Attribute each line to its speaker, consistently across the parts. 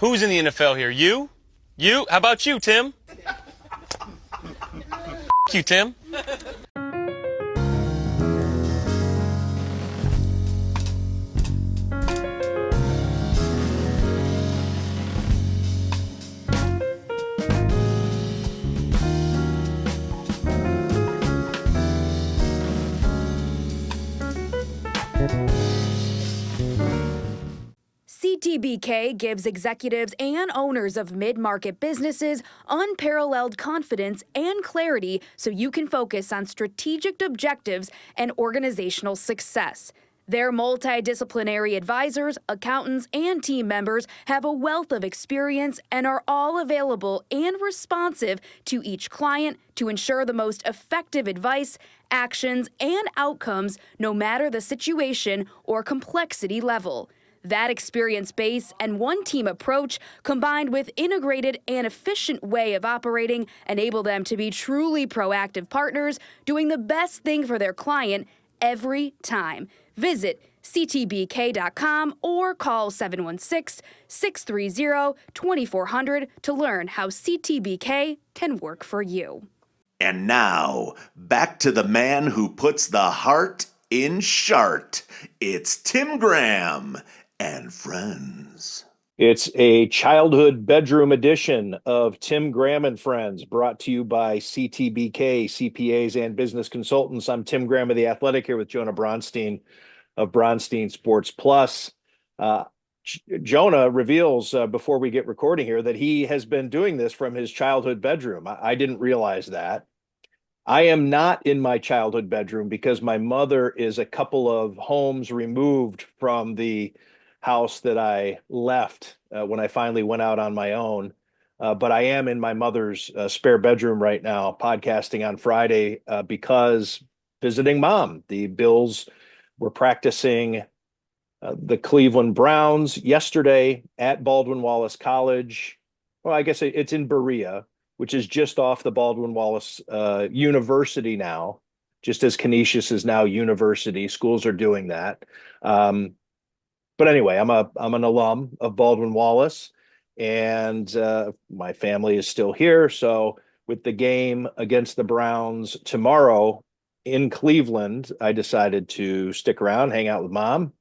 Speaker 1: Who's in the NFL here? You? You? How about you, Tim? You, Tim.
Speaker 2: CTBK gives executives and owners of mid-market businesses unparalleled confidence and clarity so you can focus on strategic objectives and organizational success. Their multidisciplinary advisors, accountants, and team members have a wealth of experience and are all available and responsive to each client to ensure the most effective advice, actions, and outcomes no matter the situation or complexity level. That experience base and one-team approach, combined with integrated and efficient way of operating, enable them to be truly proactive partners, doing the best thing for their client every time. Visit ctbk.com or call 716-630-2400 to learn how CTBK can work for you.
Speaker 3: And now, back to the man who puts the heart in shart. It's Tim Graham and Friends.
Speaker 4: It's a childhood bedroom edition of Tim Graham and Friends, brought to you by CTBK, CPAs and business consultants. I'm Tim Graham of The Athletic, here with Jonah Bronstein of Bronstein Sports Plus. Jonah reveals before we get recording here that he has been doing this from his childhood bedroom. I didn't realize that. I am not in my childhood bedroom because my mother is a couple of homes removed from the house that I left when I finally went out on my own. But I am in my mother's spare bedroom right now, podcasting on Friday because visiting mom. The Bills were practicing the Cleveland Browns yesterday at Baldwin-Wallace College. Well, I guess it's in Berea, which is just off the Baldwin-Wallace University now, just as Canisius is now university. Schools are doing that. But anyway, I'm an alum of Baldwin-Wallace, and my family is still here. So with the game against the Browns tomorrow in Cleveland, I decided to stick around, hang out with mom.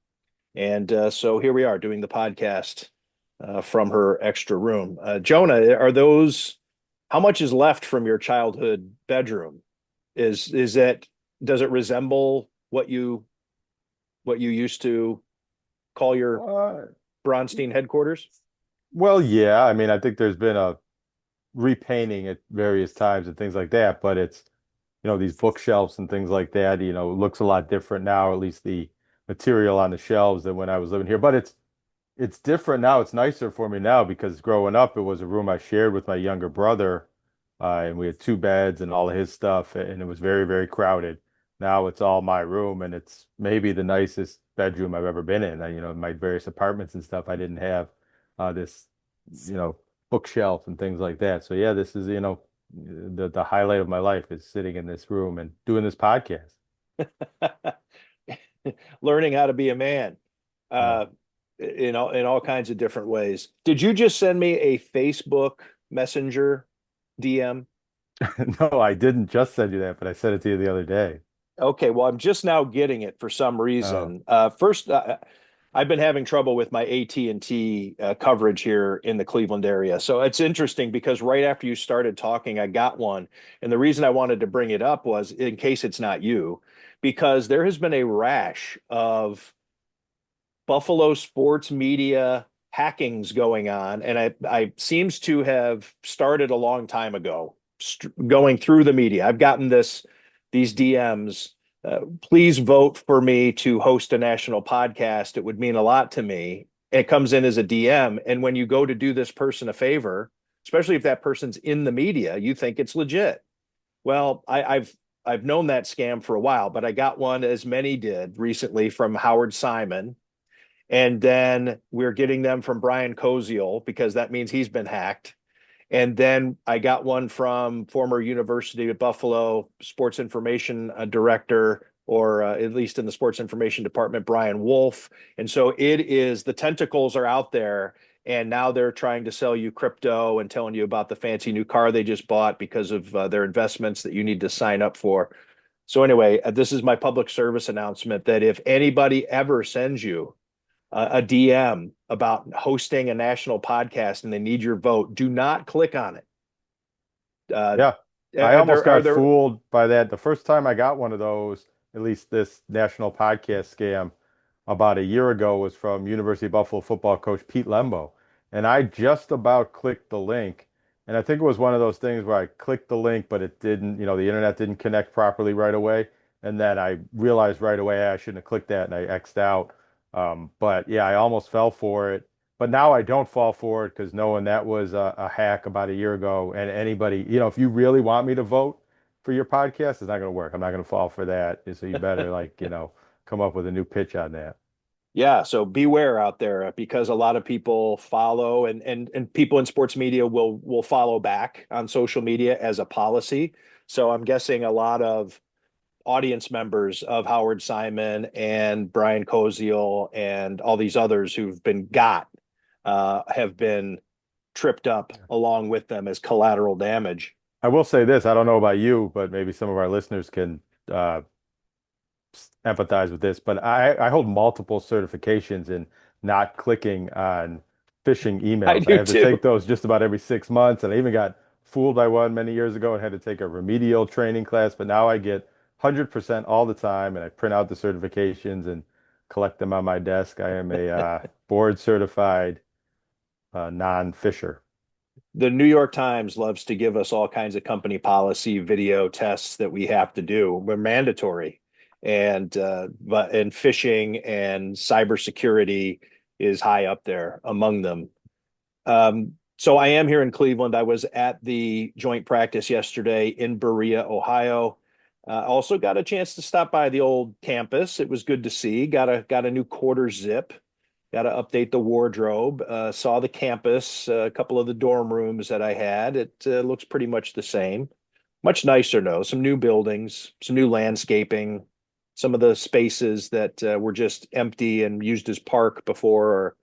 Speaker 4: And so here we are doing the podcast from her extra room. Jonah, how much is left from your childhood bedroom? Does it resemble what you used to call your Bronstein headquarters?
Speaker 5: Well, yeah. I mean, I think there's been a repainting at various times and things like that, but it's, these bookshelves and things like that, it looks a lot different now, at least the material on the shelves than when I was living here. But it's different now. It's nicer for me now because growing up, it was a room I shared with my younger brother, and we had two beds and all of his stuff, and it was very, very crowded. Now it's all my room, and it's maybe the nicest bedroom I've ever been in. In my various apartments and stuff, I didn't have this, bookshelf and things like that. So yeah, this is, the highlight of my life is sitting in this room and doing this podcast.
Speaker 4: Learning how to be a man, in all kinds of different ways. Did you just send me a Facebook Messenger DM?
Speaker 5: No, I didn't just send you that, but I sent it to you the other day.
Speaker 4: Okay, well, I'm just now getting it for some reason. First, I've been having trouble with my AT&T coverage here in the Cleveland area. So it's interesting because right after you started talking, I got one. And the reason I wanted to bring it up was in case it's not you, because there has been a rash of Buffalo sports media hackings going on. And I seems to have started a long time ago, going through the media. I've gotten these DMs. Please vote for me to host a national podcast. It would mean a lot to me. It comes in as a DM. And when you go to do this person a favor, especially if that person's in the media, you think it's legit. Well, I've known that scam for a while, but I got one, as many did recently, from Howard Simon. And then we're getting them from Brian Koziel because that means he's been hacked. And then I got one from former University of Buffalo sports information director, or at least in the sports information department, Brian Wolf. And so the tentacles are out there. And now they're trying to sell you crypto and telling you about the fancy new car they just bought because of their investments that you need to sign up for. So anyway, this is my public service announcement that if anybody ever sends you a DM about hosting a national podcast and they need your vote, do not click on it.
Speaker 5: Yeah. I almost
Speaker 4: Are
Speaker 5: got
Speaker 4: there
Speaker 5: fooled by that. The first time I got one of those, at least this national podcast scam, about a year ago was from University of Buffalo football coach Pete Lembo. And I just about clicked the link. And I think it was one of those things where I clicked the link, but it didn't, the internet didn't connect properly right away. And then I realized right away I shouldn't have clicked that and I X'd out. But yeah, I almost fell for it. But now I don't fall for it because knowing that was a hack about a year ago, and anybody, if you really want me to vote for your podcast, it's not going to work. I'm not going to fall for that. So you better come up with a new pitch on that.
Speaker 4: Yeah, so beware out there because a lot of people follow and people in sports media will follow back on social media as a policy. So I'm guessing a lot of audience members of Howard Simon and Brian Koziel and all these others who've been got have been tripped up along with them as collateral damage.
Speaker 5: I will say this, I don't know about you, but maybe some of our listeners can uh, empathize with this, but I hold multiple certifications in not clicking on phishing
Speaker 4: I
Speaker 5: emails. I
Speaker 4: do
Speaker 5: have to take
Speaker 4: too.
Speaker 5: those just about every 6 months, and I even got fooled by one many years ago and had to take a remedial training class, but now I get 100% all the time, and I print out the certifications and collect them on my desk. I am a board certified non-phisher.
Speaker 4: The New York Times loves to give us all kinds of company policy video tests that we have to do. We're mandatory. And phishing and cybersecurity is high up there among them. So I am here in Cleveland. I was at the joint practice yesterday in Berea, Ohio. Also got a chance to stop by the old campus. It was good to see. Got a new quarter zip. Got to update the wardrobe. Saw the campus, a couple of the dorm rooms that I had. It looks pretty much the same. Much nicer, though. Some new buildings, some new landscaping. Some of the spaces that were just empty and used as park before, or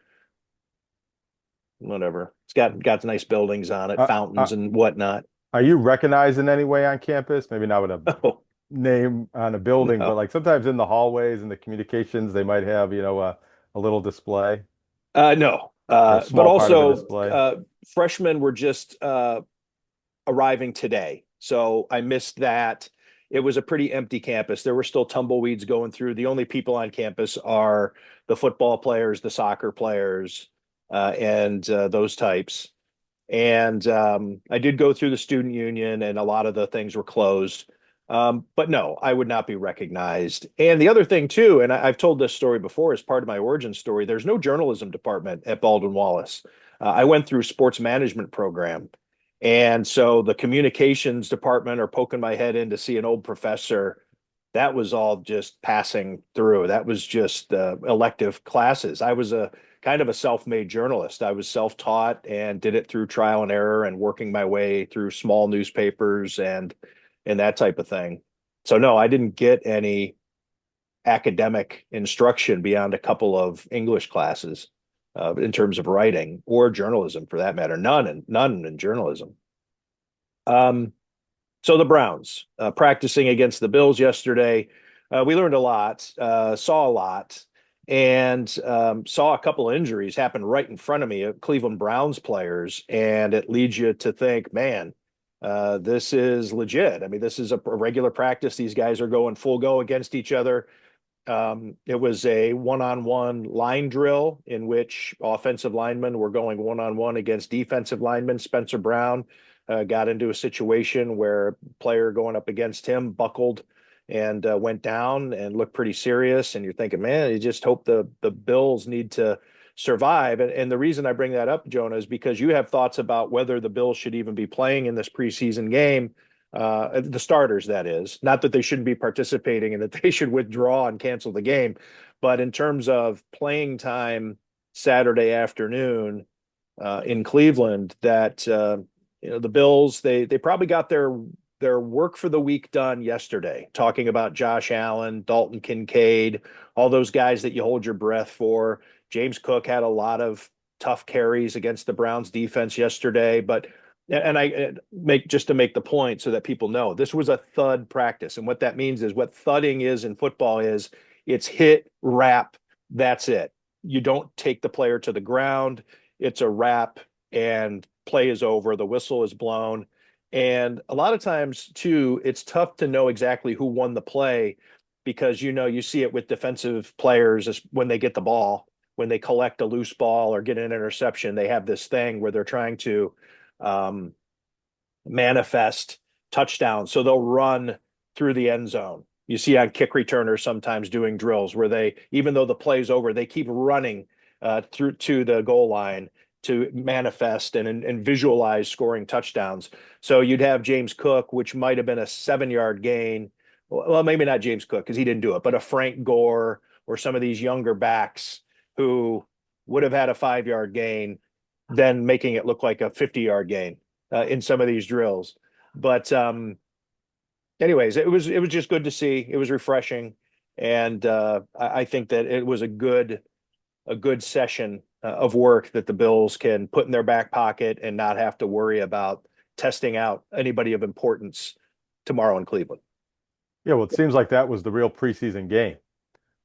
Speaker 4: whatever. It's got nice buildings on it,
Speaker 5: Uh, uh,
Speaker 4: fountains and whatnot.
Speaker 5: are you recognized in any way on campus? Maybe not with a
Speaker 4: Oh,
Speaker 5: name on a building, but
Speaker 4: no.
Speaker 5: like sometimes in the hallways and the communications, they might have, a little display
Speaker 4: No.
Speaker 5: or a
Speaker 4: But
Speaker 5: small part of a
Speaker 4: also,
Speaker 5: display.
Speaker 4: freshmen were just arriving today. So I missed that. It was a pretty empty campus. There were still tumbleweeds going through. The only people on campus are the football players, the soccer players, and those types. And I did go through the student union, and a lot of the things were closed. But no, I would not be recognized. And the other thing too, and I've told this story before as part of my origin story, there's no journalism department at Baldwin Wallace. I went through sports management program. And so the communications department are poking my head in to see an old professor. That was all just passing through. That was just elective classes. I was a kind of a self-made journalist. I was self-taught and did it through trial and error and working my way through small newspapers and that type of thing. So no, I didn't get any academic instruction beyond a couple of English classes in terms of writing or journalism for that matter. None in journalism. Um, so the Browns practicing against the Bills yesterday. We learned a lot, saw a lot, and saw a couple of injuries happen right in front of me of Cleveland Browns players. And it leads you to think, man, this is legit. I mean, this is a regular practice. These guys are going full go against each other. It was a one-on-one line drill in which offensive linemen were going one-on-one against defensive linemen. Spencer Brown got into a situation where a player going up against him buckled and went down and looked pretty serious. And you're thinking, man, you just hope the Bills need to survive. And the reason I bring that up, Jonah, is because you have thoughts about whether the Bills should even be playing in this preseason game, the starters, that is. Not that they shouldn't be participating and that they should withdraw and cancel the game, but in terms of playing time Saturday afternoon in Cleveland, that the Bills, they probably got their work for the week done yesterday, talking about Josh Allen, Dalton Kincaid, all those guys that you hold your breath for. James Cook had a lot of tough carries against the Browns defense yesterday. But and I make just to make the point so that people know this was a thud practice. And what that means is what thudding is in football is it's hit, wrap, that's it. You don't take the player to the ground. It's a wrap and play is over. The whistle is blown. And a lot of times, too, it's tough to know exactly who won the play because, you see it with defensive players when they get the ball, when they collect a loose ball or get an interception, they have this thing where they're trying to um, manifest touchdowns. So they'll run through the end zone. You see on kick returners sometimes doing drills where they, even though the play's over, they keep running through to the goal line to manifest and visualize scoring touchdowns. So you'd have James Cook, which might have been a 7-yard gain. Well, maybe not James Cook because he didn't do it, but a Frank Gore or some of these younger backs who would have had a 5-yard gain, then making it look like a 50-yard gain in some of these drills. But anyways, it was just good to see. It was refreshing, and I think that it was a good session of work that the Bills can put in their back pocket and not have to worry about testing out anybody of importance tomorrow in Cleveland.
Speaker 5: Yeah, well, it seems like that was the real preseason game.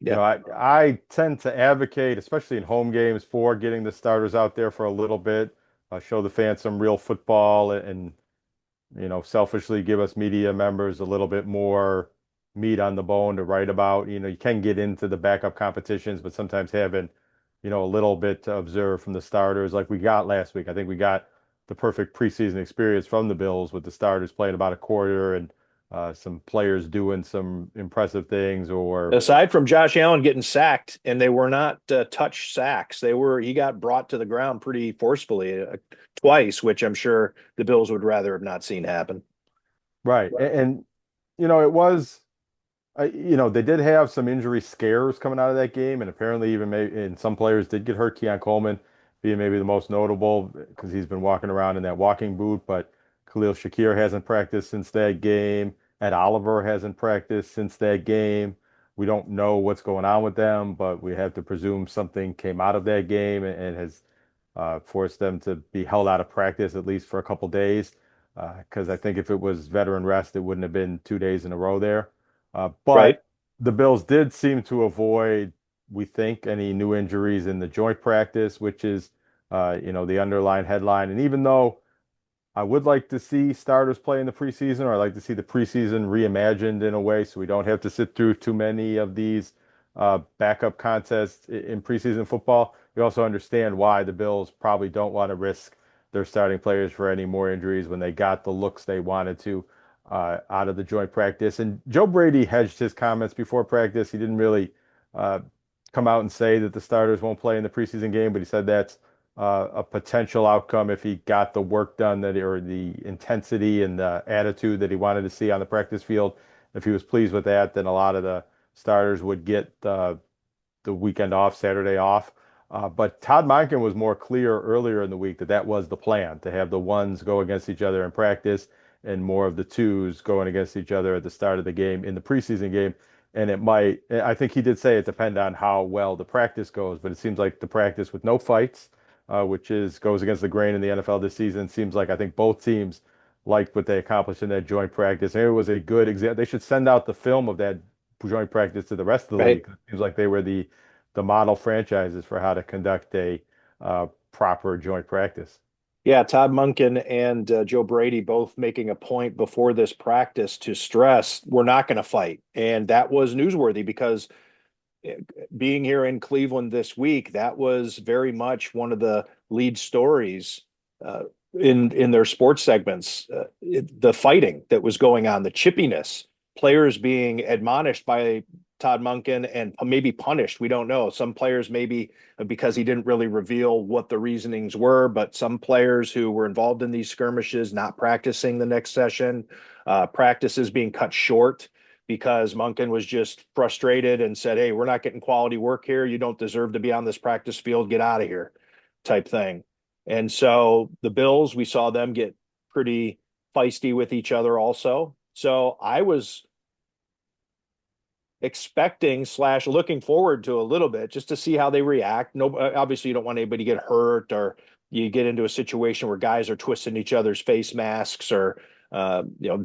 Speaker 4: Yeah,
Speaker 5: I tend to advocate, especially in home games, for getting the starters out there for a little bit, show the fans some real football, and selfishly give us media members a little bit more meat on the bone to write about. You can get into the backup competitions, but sometimes having, a little bit to observe from the starters like we got last week. I think we got the perfect preseason experience from the Bills with the starters playing about a quarter and some players doing some impressive things or
Speaker 4: aside from Josh Allen getting sacked, and they were not touch sacks. He got brought to the ground pretty forcefully twice, which I'm sure the Bills would rather have not seen happen.
Speaker 5: right. And it was they did have some injury scares coming out of that game, and apparently even maybe and some players did get hurt. Keon Coleman being maybe the most notable because he's been walking around in that walking boot, but Khalil Shakir hasn't practiced since that game. Ed Oliver hasn't practiced since that game. We don't know what's going on with them, but we have to presume something came out of that game and has forced them to be held out of practice at least for a couple days. Because I think if it was veteran rest, it wouldn't have been 2 days in a row there.
Speaker 4: Right.
Speaker 5: But the Bills did seem to avoid, we think, any new injuries in the joint practice, which is, the underlying headline. And even though I would like to see starters play in the preseason, or I'd like to see the preseason reimagined in a way so we don't have to sit through too many of these backup contests in preseason football. We also understand why the Bills probably don't want to risk their starting players for any more injuries when they got the looks they wanted to out of the joint practice. And Joe Brady hedged his comments before practice. He didn't really uh, come out and say that the starters won't play in the preseason game, but he said that's a potential outcome if he got the work done or the intensity and the attitude that he wanted to see on the practice field. If he was pleased with that, then a lot of the starters would get the weekend off, Saturday off. But Todd Monken was more clear earlier in the week that that was the plan, to have the ones go against each other in practice and more of the twos going against each other at the start of the game in the preseason game. And I think he did say it depend on how well the practice goes, but it seems like the practice with no fights, which goes against the grain in the NFL this season, seems like I think both teams liked what they accomplished in that joint practice. And it was a good example. They should send out the film of that joint practice to the rest of the
Speaker 4: Right.
Speaker 5: league. It seems like they were the model franchises for how to conduct a proper joint practice.
Speaker 4: Yeah, Todd Monken and Joe Brady both making a point before this practice to stress we're not going to fight. And that was newsworthy because being here in Cleveland this week, that was very much one of the lead stories in their sports segments. The fighting that was going on, the chippiness, players being admonished by Todd Monken and maybe punished. We don't know. Some players maybe because he didn't really reveal what the reasonings were, but some players who were involved in these skirmishes not practicing the next session, practices being cut short because Monken was just frustrated and said, "Hey, we're not getting quality work here. You don't deserve to be on this practice field. Get out of here," type thing. And so the Bills, we saw them get pretty feisty with each other also. So expecting / looking forward to a little bit just to see how they react. No, obviously you don't want anybody to get hurt, or you get into a situation where guys are twisting each other's face masks, or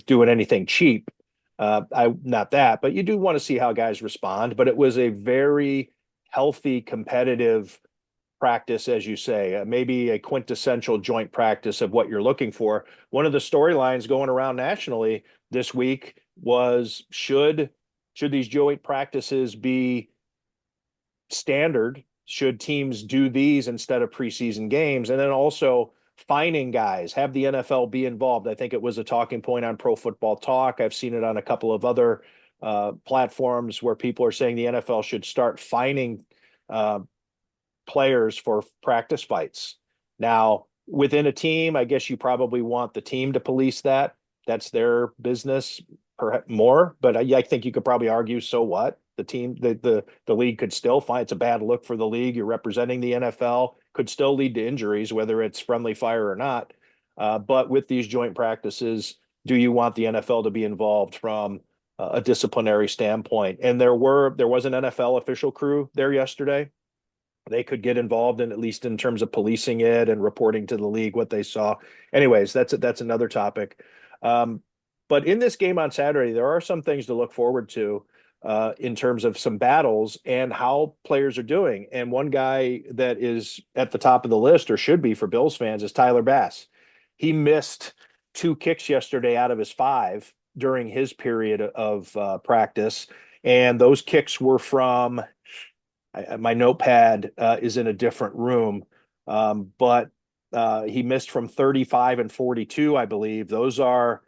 Speaker 4: doing anything cheap. Not that, but you do want to see how guys respond. But it was a very healthy, competitive practice, as you say, maybe a quintessential joint practice of what you're looking for. One of the storylines going around nationally this week was should these joint practices be standard? Should teams do these instead of preseason games? And then also fining guys, have the NFL be involved. I think it was a talking point on Pro Football Talk. I've seen it on a couple of other platforms where people are saying the NFL should start fining players for practice fights. Now, within a team, I guess you probably want the team to police that. That's their business more, but I think you could probably argue, so what? The team, the league could still find it's a bad look for the league. You're representing the NFL, could still lead to injuries, whether it's friendly fire or not. But with these joint practices, do you want the NFL to be involved from a disciplinary standpoint? And there was an NFL official crew there yesterday. They could get involved in, at least in terms of policing it and reporting to the league what they saw. Anyways, that's another topic. But in this game on Saturday, there are some things to look forward to in terms of some battles and how players are doing. And one guy that is at the top of the list, or should be for Bills fans, is Tyler Bass. He missed 2 kicks yesterday out of his 5 during his period of practice. And those kicks were from my notepad is in a different room, but he missed from 35 and 42, I believe. Those are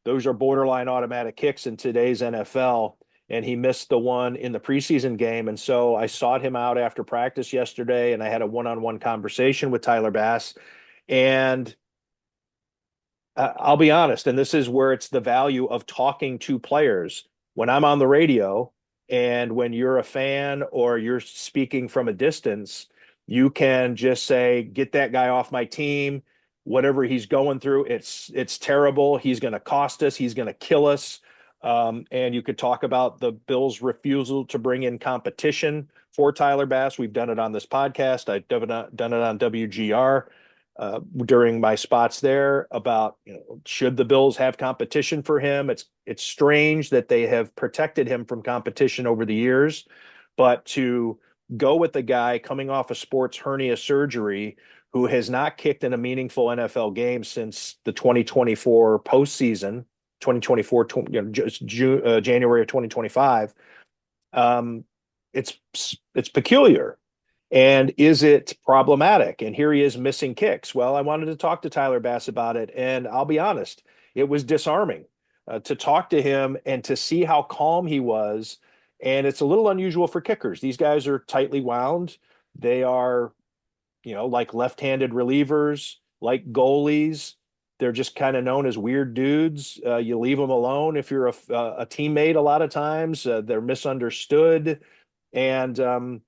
Speaker 4: borderline automatic kicks in today's NFL, and he missed the one in the preseason game. And so I sought him out after practice yesterday, and I had a one-on-one conversation with Tyler Bass. And I'll be honest, and this is where it's the value of talking to players. When I'm on the radio, and when you're a fan or you're speaking from a distance, you can just say, get that guy off my team. Whatever he's going through, it's terrible. He's going to cost us. He's going to kill us. And you could talk about the Bills' refusal to bring in competition for Tyler Bass. We've done it on this podcast. I've done it on WGR during my spots there about, should the Bills have competition for him? It's strange that they have protected him from competition over the years, but to go with the guy coming off a sports hernia surgery who has not kicked in a meaningful NFL game since the 2024 postseason, 2024, January of 2025. It's peculiar. And is it problematic? And here he is missing kicks. Well, I wanted to talk to Tyler Bass about it. And I'll be honest, it was disarming to talk to him and to see how calm he was. And it's a little unusual for kickers. These guys are tightly wound. They are, like left-handed relievers, like goalies. They're just kind of known as weird dudes. You leave them alone if you're a teammate a lot of times. They're misunderstood. And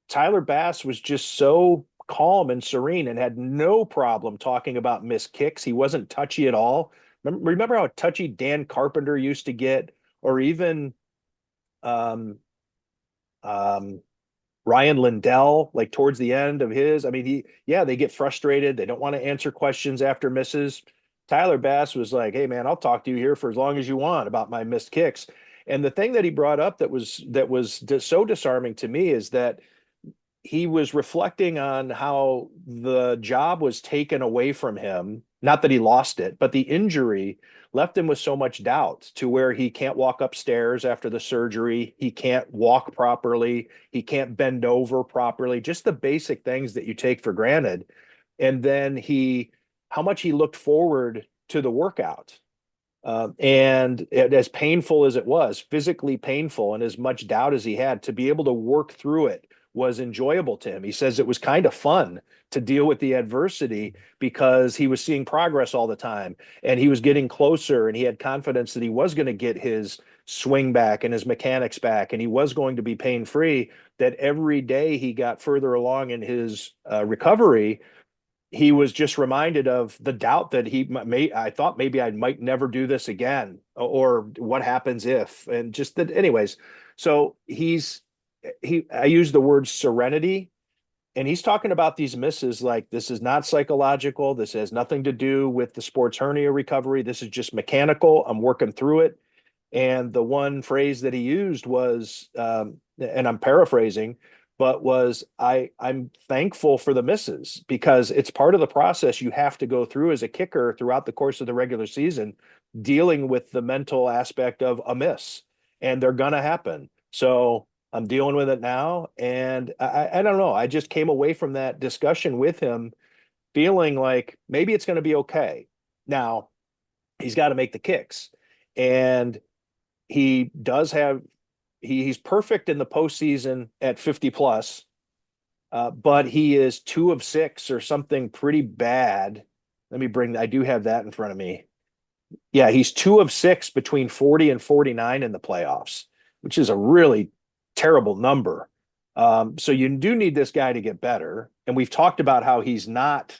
Speaker 4: Tyler Bass was just so calm and serene and had no problem talking about missed kicks. He wasn't touchy at all. Remember how touchy Dan Carpenter used to get, or even Ryan Lindell, like towards the end of his. I mean, they get frustrated. They don't want to answer questions after misses. Tyler Bass was like, hey, man, I'll talk to you here for as long as you want about my missed kicks. And the thing that he brought up that was so disarming to me is that he was reflecting on how the job was taken away from him. Not that he lost it, but the injury left him with so much doubt to where he can't walk upstairs after the surgery. He can't walk properly. He can't bend over properly. Just the basic things that you take for granted. And then how much he looked forward to the workout. And as painful as it was, physically painful, and as much doubt as he had, to be able to work through it was enjoyable to him. He says it was kind of fun to deal with the adversity because he was seeing progress all the time, and he was getting closer, and he had confidence that he was going to get his swing back and his mechanics back, and he was going to be pain-free, that every day he got further along in his recovery, he was just reminded of the doubt that I thought maybe I might never do this again, or what happens if, and just that, anyways. So I use the word serenity, and he's talking about these misses like this is not psychological. This has nothing to do with the sports hernia recovery. This is just mechanical. I'm working through it. And the one phrase that he used was, and I'm paraphrasing, but was I'm thankful for the misses because it's part of the process you have to go through as a kicker throughout the course of the regular season, dealing with the mental aspect of a miss, and they're gonna happen. So I'm dealing with it now, and I don't know. I just came away from that discussion with him feeling like maybe it's going to be okay. Now he's got to make the kicks, and he does have he's perfect in the postseason at 50 plus, but he is 2 of 6 or something pretty bad. I do have that in front of me. Yeah, he's 2 of 6 between 40 and 49 in the playoffs, which is a really terrible number. So you do need this guy to get better. And we've talked about how he's not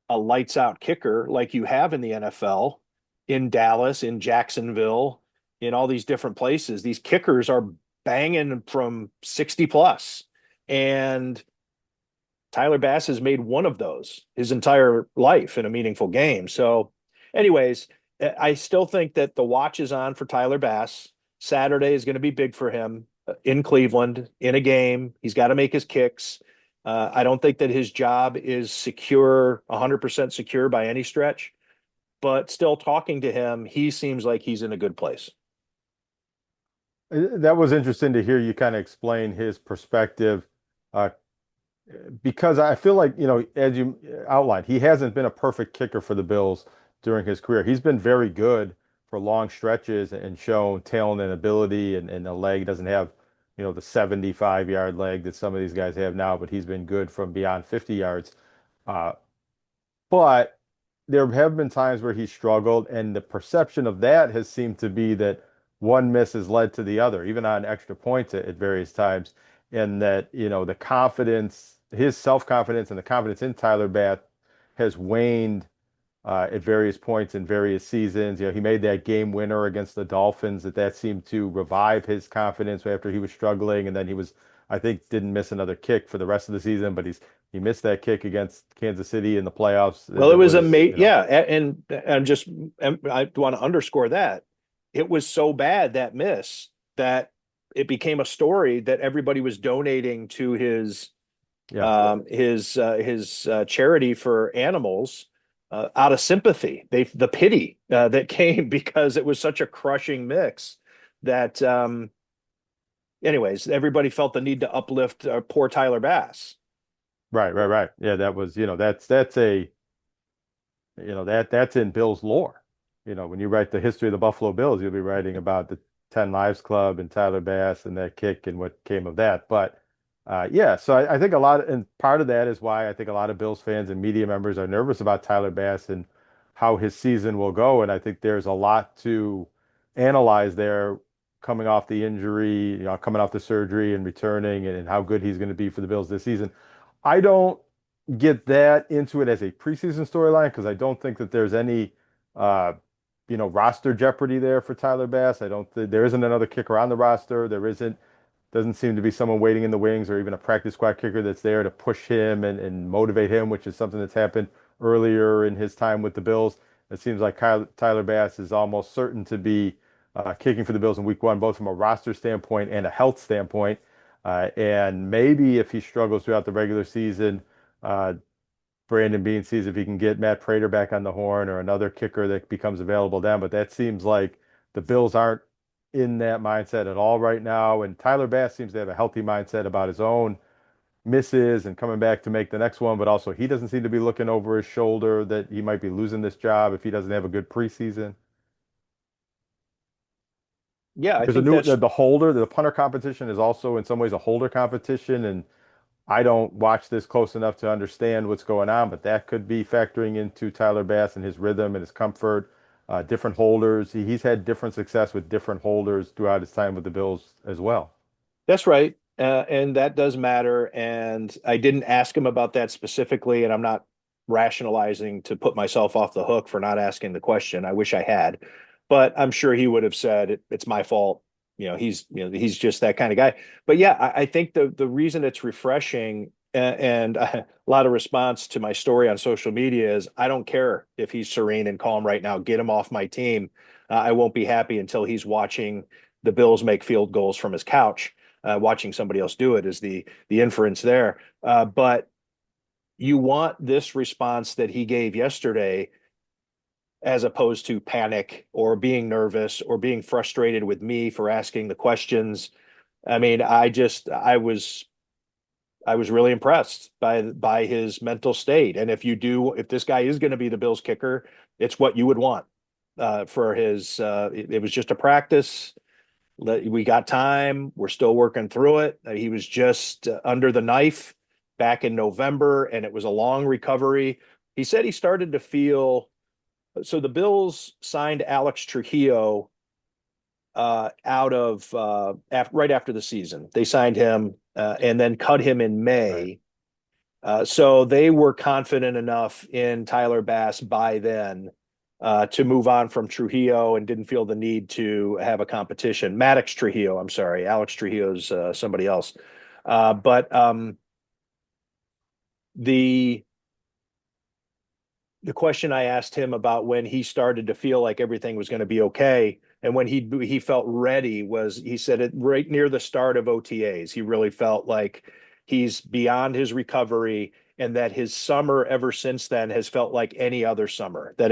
Speaker 4: a lights out kicker like you have in the NFL, in Dallas, in Jacksonville, in all these different places. These kickers are banging from 60 plus. And Tyler Bass has made one of those his entire life in a meaningful game. So, anyways, I still think that the watch is on for Tyler Bass. Saturday is going to be big for him in Cleveland in a game. He's got to make his kicks. I don't think that his job is secure, 100% secure by any stretch, but still talking to him, he seems like he's in a good place.
Speaker 5: That was interesting to hear you kind of explain his perspective, uh, because I feel like, as you outlined, he hasn't been a perfect kicker for the Bills during his career. He's been very good for long stretches and shown talent and ability, and the leg doesn't have, the 75-yard leg that some of these guys have now, but he's been good from beyond 50 yards. Uh, but there have been times where he struggled, and the perception of that has seemed to be that one miss has led to the other, even on extra points at various times, and that, the confidence, his self-confidence and the confidence in Tyler Bass has waned at various points in various seasons. He made that game winner against the Dolphins, that seemed to revive his confidence after he was struggling, and then I think, didn't miss another kick for the rest of the season, but he missed that kick against Kansas City in the playoffs.
Speaker 4: Well, it
Speaker 5: That
Speaker 4: was
Speaker 5: was,
Speaker 4: amazing. Yeah. And I want to underscore that it was so bad, that miss, that it became a story that everybody was donating to
Speaker 5: yeah,
Speaker 4: his charity for animals, out of sympathy. The pity that came because it was such a crushing mix that, anyways, everybody felt the need to uplift poor Tyler Bass.
Speaker 5: right. Yeah, that was, that's in Bill's lore. When you write the history of the Buffalo Bills, you'll be writing about the 10 Lives Club and Tyler Bass and that kick and what came of that. But yeah, so I think and part of that is why I think a lot of Bills fans and media members are nervous about Tyler Bass and how his season will go. And I think there's a lot to analyze there, coming off the injury, coming off the surgery and returning, and how good he's going to be for the Bills this season. I don't get that into it as a preseason storyline because I don't think that there's any uh roster jeopardy there for Tyler Bass. I don't think there isn't another kicker on the roster. There isn't Doesn't seem to be someone waiting in the wings or even a practice squad kicker that's there to push him and motivate him, which is something that's happened earlier in his time with the Bills. It seems like Tyler Bass is almost certain to be kicking for the Bills in week 1, both from a roster standpoint and a health standpoint. And maybe if he struggles throughout the regular season, uh, Brandon Beane sees if he can get Matt Prater back on the horn or another kicker that becomes available then. But that seems like the Bills aren't in that mindset at all right now. And Tyler Bass seems to have a healthy mindset about his own misses and coming back to make the next one. But also, he doesn't seem to be looking over his shoulder that he might be losing this job if he doesn't have a good preseason.
Speaker 4: Yeah, I
Speaker 5: There's a
Speaker 4: think
Speaker 5: new
Speaker 4: that's
Speaker 5: the punter competition is also in some ways a holder competition, and I don't watch this close enough to understand what's going on, but that could be factoring into Tyler Bass and his rhythm and his comfort. Different holders. He's had different success with different holders throughout his time with the Bills as well.
Speaker 4: That's right. And that does matter. And I didn't ask him about that specifically, and I'm not rationalizing to put myself off the hook for not asking the question. I wish I had, but I'm sure he would have said it's my fault. He's just that kind of guy. But yeah, I think the reason it's refreshing and a lot of response to my story on social media is I don't care if he's serene and calm right now. Get him off my team. I won't be happy until he's watching the Bills make field goals from his couch. Watching somebody else do it is the inference there. But you want this response that he gave yesterday as opposed to panic or being nervous or being frustrated with me for asking the questions. I mean, I was really impressed by his mental state. And if this guy is going to be the Bills kicker, it's what you would want for his. It was just a practice. We got time. We're still working through it. He was just under the knife back in November, and it was a long recovery. He said he started to feel. So the Bills signed Alex Trujillo out of right after the season. They signed him and then cut him in May. Right. So they were confident enough in Tyler Bass by then to move on from Trujillo and didn't feel the need to have a competition. Maddox Trujillo, I'm sorry. Alex Trujillo's somebody else. But the question I asked him about when he started to feel like everything was going to be okay and when he felt ready was he said it right near the start of OTAs. He really felt like he's beyond his recovery and that his summer ever since then has felt like any other summer, that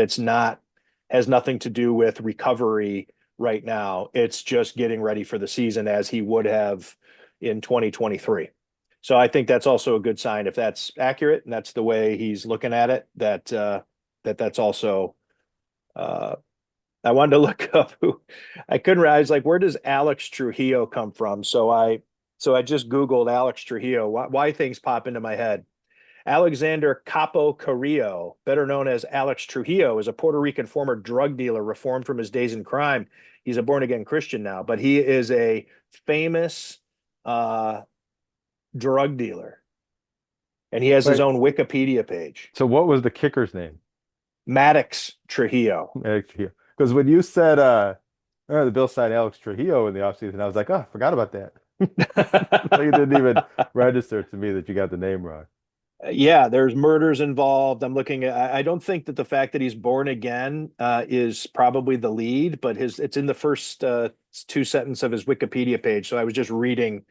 Speaker 4: has nothing to do with recovery right now. It's just getting ready for the season as he would have in 2023. So I think that's also a good sign if that's accurate and that's the way he's looking at it. That's also. I wanted to look up who I couldn't realize. Like, where does Alex Trujillo come from? So I just Googled Alex Trujillo. Why things pop into my head? Alexander Capo Carrillo, better known as Alex Trujillo, is a Puerto Rican former drug dealer reformed from his days in crime. He's a born-again Christian now, but he is a famous drug dealer. And he has his own Wikipedia page.
Speaker 5: So what was the kicker's name?
Speaker 4: Maddox Trujillo.
Speaker 5: Because when you said the Bills signed Alex Trujillo in the offseason, I was like, oh, I forgot about that. Like, it didn't even register to me that you got the name wrong.
Speaker 4: Yeah, there's murders involved. I'm looking at. I don't think that the fact that he's born again is probably the lead, but it's in the first two sentences of his Wikipedia page. So I was just reading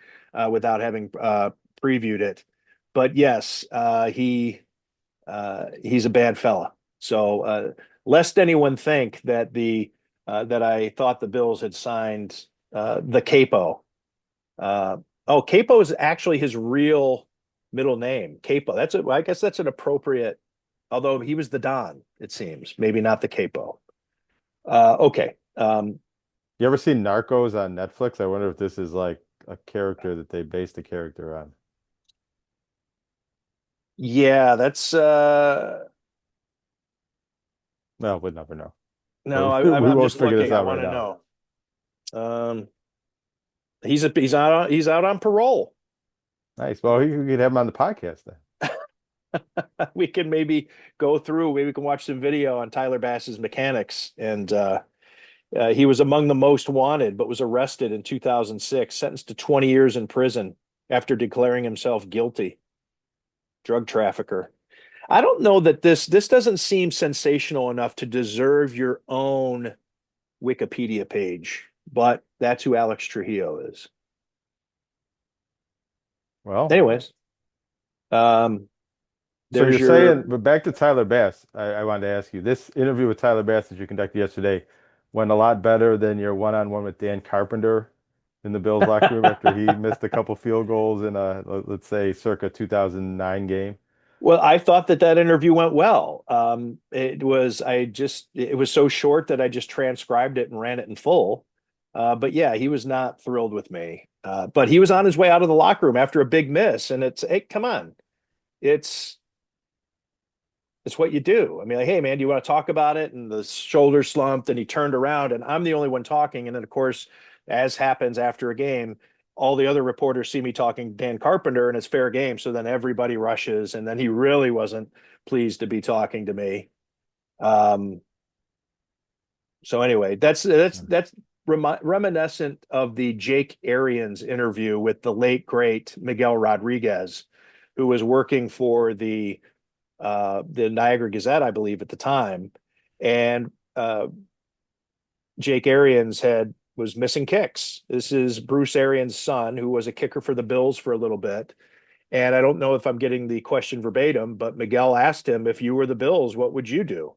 Speaker 4: without having previewed it. But yes, he's a bad fella. So lest anyone think that that I thought the Bills had signed the Capo. Capo is actually his real middle name, Capo. I guess that's an appropriate, although he was the Don, it seems. Maybe not the Capo. Okay.
Speaker 5: You ever seen Narcos on Netflix? I wonder if this is like a character that they based the character on.
Speaker 4: Yeah, that's
Speaker 5: Well, we'll never know.
Speaker 4: no,
Speaker 5: I'm
Speaker 4: just
Speaker 5: figure
Speaker 4: looking.
Speaker 5: this
Speaker 4: I
Speaker 5: out
Speaker 4: want
Speaker 5: right
Speaker 4: to
Speaker 5: now.
Speaker 4: know. He's out on parole.
Speaker 5: Nice. Well, you could have him on the podcast then.
Speaker 4: We can maybe go through. Maybe we can watch some video on Tyler Bass's mechanics. And he was among the most wanted, but was arrested in 2006, sentenced to 20 years in prison after declaring himself guilty. Drug trafficker. I don't know that this doesn't seem sensational enough to deserve your own Wikipedia page, but that's who Alex Trujillo is.
Speaker 5: Well,
Speaker 4: anyways,
Speaker 5: so you're saying, but back to Tyler Bass, I wanted to ask you, this interview with Tyler Bass that you conducted yesterday went a lot better than your one-on-one with Dan Carpenter in the Bills locker room after he missed a couple field goals in a, let's say, circa 2009 game.
Speaker 4: Well, I thought that interview went well. It was so short that I just transcribed it and ran it in full. But yeah, he was not thrilled with me. But he was on his way out of the locker room after a big miss, and hey, come on, it's what you do. I mean, like, hey man, do you want to talk about it? And the shoulder slumped, and he turned around, and I'm the only one talking. And then, of course, as happens after a game, all the other reporters see me talking to Dan Carpenter and it's fair game. So then everybody rushes, and then he really wasn't pleased to be talking to me. So anyway, that's reminiscent of the Jake Arians interview with the late great Miguel Rodriguez, who was working for the Niagara Gazette, I believe, at the time, and Jake Arians was missing kicks. This is Bruce Arians' son, who was a kicker for the Bills for a little bit. And I don't know if I'm getting the question verbatim, but Miguel asked him, if you were the Bills, what would you do?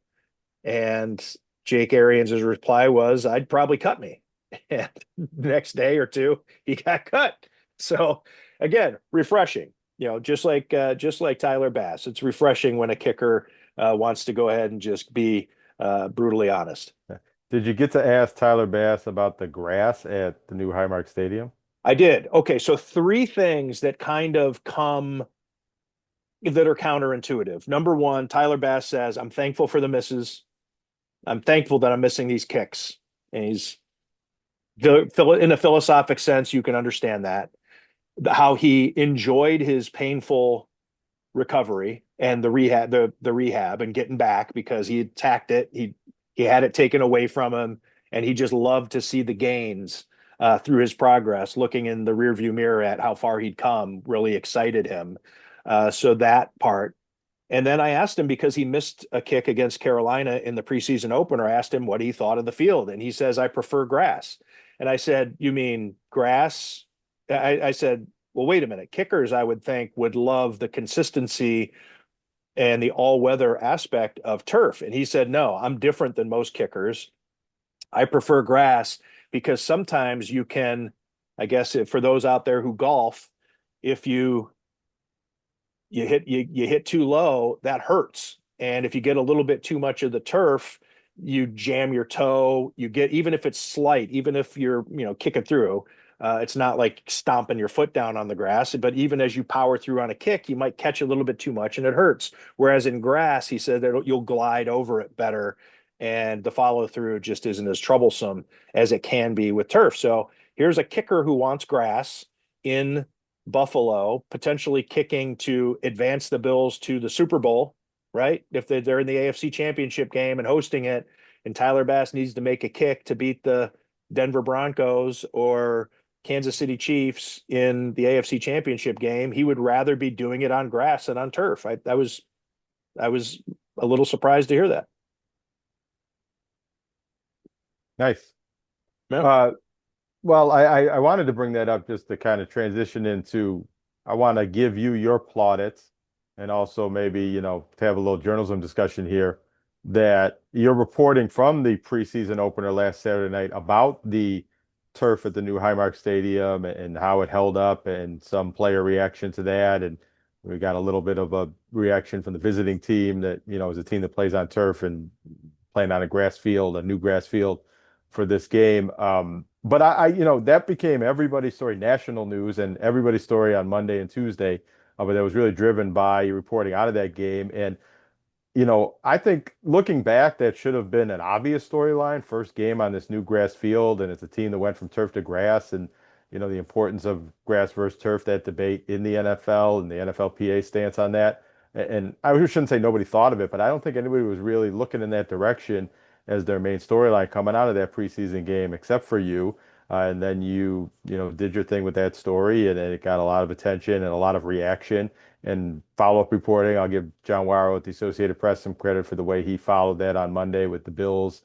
Speaker 4: And Jake Arians' reply was, I'd probably cut me. And the next day or two, he got cut. So again, refreshing. Just like Tyler Bass, it's refreshing when a kicker wants to go ahead and just be brutally honest.
Speaker 5: Did you get to ask Tyler Bass about the grass at the new Highmark Stadium?
Speaker 4: I did. Okay, so three things that kind of come that are counterintuitive. Number one, Tyler Bass says, I'm thankful for the misses. I'm thankful that I'm missing these kicks. And he's in a philosophic sense, you can understand that. How he enjoyed his painful recovery and the rehab and getting back because he attacked it. He had it taken away from him, and he just loved to see the gains through his progress. Looking in the rearview mirror at how far he'd come really excited him. So that part. And then I asked him, because he missed a kick against Carolina in the preseason opener, I asked him what he thought of the field. And he says, I prefer grass. And I said, you mean grass? I said, well, wait a minute. Kickers, I would think, would love the consistency and the all-weather aspect of turf. And he said, no, I'm different than most kickers. I prefer grass because sometimes you can, I guess, for those out there who golf, if you hit too low, that hurts. And if you get a little bit too much of the turf, you jam your toe. You get, even if it's slight, even if you're kicking through, it's not like stomping your foot down on the grass, but even as you power through on a kick, you might catch a little bit too much and it hurts. Whereas in grass, he said that you'll glide over it better, and the follow through just isn't as troublesome as it can be with turf. So here's a kicker who wants grass in Buffalo, potentially kicking to advance the Bills to the Super Bowl, right? If they're in the AFC Championship game and hosting it, and Tyler Bass needs to make a kick to beat the Denver Broncos or Kansas City Chiefs in the AFC Championship game, he would rather be doing it on grass than on turf. I was a little surprised to hear that.
Speaker 5: Nice.
Speaker 4: Yeah.
Speaker 5: Well, I wanted to bring that up just to kind of transition into, I want to give you your plaudits, and also maybe, to have a little journalism discussion here, that you're reporting from the preseason opener last Saturday night about the turf at the new Highmark Stadium and how it held up and some player reaction to that. And we got a little bit of a reaction from the visiting team that, is a team that plays on turf and playing on a new grass field for this game. But that became everybody's story, national news, and everybody's story on Monday and Tuesday. But that was really driven by reporting out of that game. And I think looking back, that should have been an obvious storyline. First game on this new grass field, and it's a team that went from turf to grass, and the importance of grass versus turf, that debate in the NFL and the NFLPA stance on that. And I shouldn't say nobody thought of it, but I don't think anybody was really looking in that direction as their main storyline coming out of that preseason game, except for you. And then you did your thing with that story, and it got a lot of attention and a lot of reaction and follow-up reporting. I'll give John Waro at the Associated Press some credit for the way he followed that on Monday with the Bills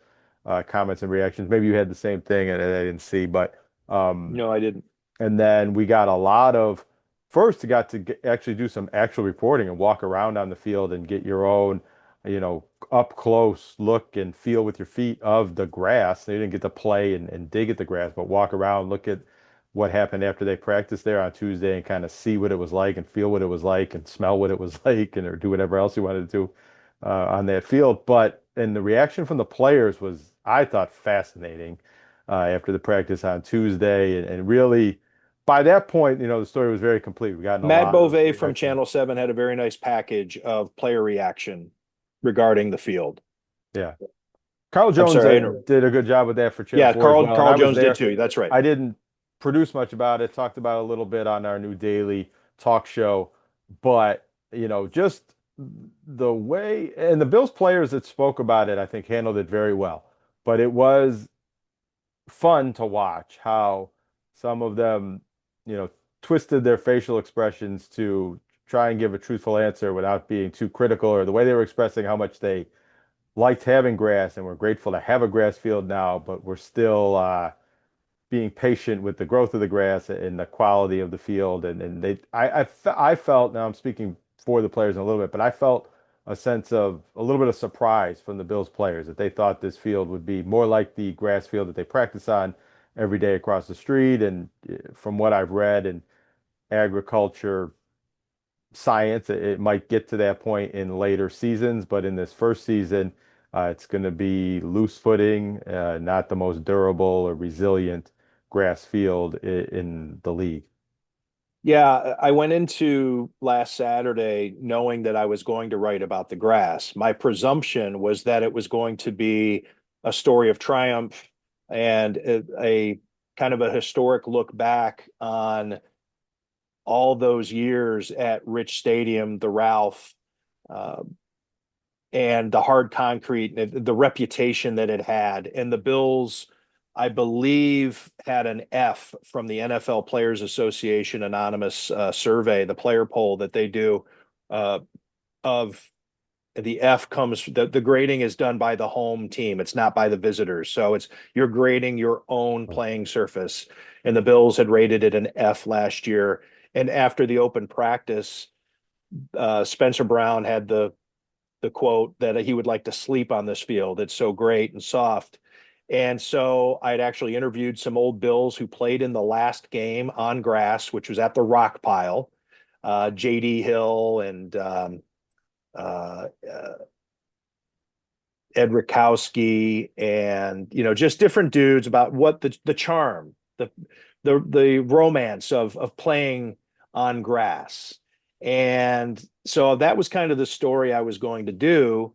Speaker 5: comments and reactions. Maybe you had the same thing and I didn't see, but
Speaker 4: No, I didn't.
Speaker 5: and then we got a lot of first, you got to actually do some actual reporting and walk around on the field and get your own, up close look and feel with your feet of the grass. They didn't get to play and dig at the grass, but walk around, look at what happened after they practiced there on Tuesday and kind of see what it was like and feel what it was like and smell what it was like or do whatever else you wanted to do on that field. And the reaction from the players was, I thought, fascinating after the practice on Tuesday. And really, by that point, the story was very complete. We got
Speaker 4: Matt Bove from Channel 7 had a very nice package of player reaction regarding the field.
Speaker 5: Yeah. Carl Jones did a good job with that for Channel 4 as well.
Speaker 4: Carl Jones did too. That's right.
Speaker 5: I didn't produce much about it, talked about it a little bit on our new daily talk show, but just the way, and the Bills players that spoke about it, I think handled it very well. But it was fun to watch how some of them, you know, twisted their facial expressions to try and give a truthful answer without being too critical, or the way they were expressing how much they liked having grass and were grateful to have a grass field now, but we're still being patient with the growth of the grass and the quality of the field. And I felt, now I'm speaking for the players in a little bit, but I felt a sense of a little bit of surprise from the Bills players that they thought this field would be more like the grass field that they practice on every day across the street. And from what I've read in agriculture science, it might get to that point in later seasons, but in this first season, it's going to be loose footing, not the most durable or resilient grass field in the league.
Speaker 4: Yeah, I went into last Saturday knowing that I was going to write about the grass. My presumption was that it was going to be a story of triumph and a kind of a historic look back on all those years at Rich Stadium, the Ralph, uh, and the hard concrete, the reputation that it had. And the Bills, I believe, had an F from the NFL Players Association anonymous survey, the player poll that they do, of the F comes, the grading is done by the home team. It's not by the visitors. So you're grading your own playing surface. And the Bills had rated it an F last year. And after the open practice, Spencer Brown had the quote that he would like to sleep on this field. It's so great and soft. And so I'd actually interviewed some old Bills who played in the last game on grass, which was at the rock pile, J.D. Hill and uh, Ed Rakowski, and just different dudes about what the charm, the romance of playing on grass. And so that was kind of the story I was going to do.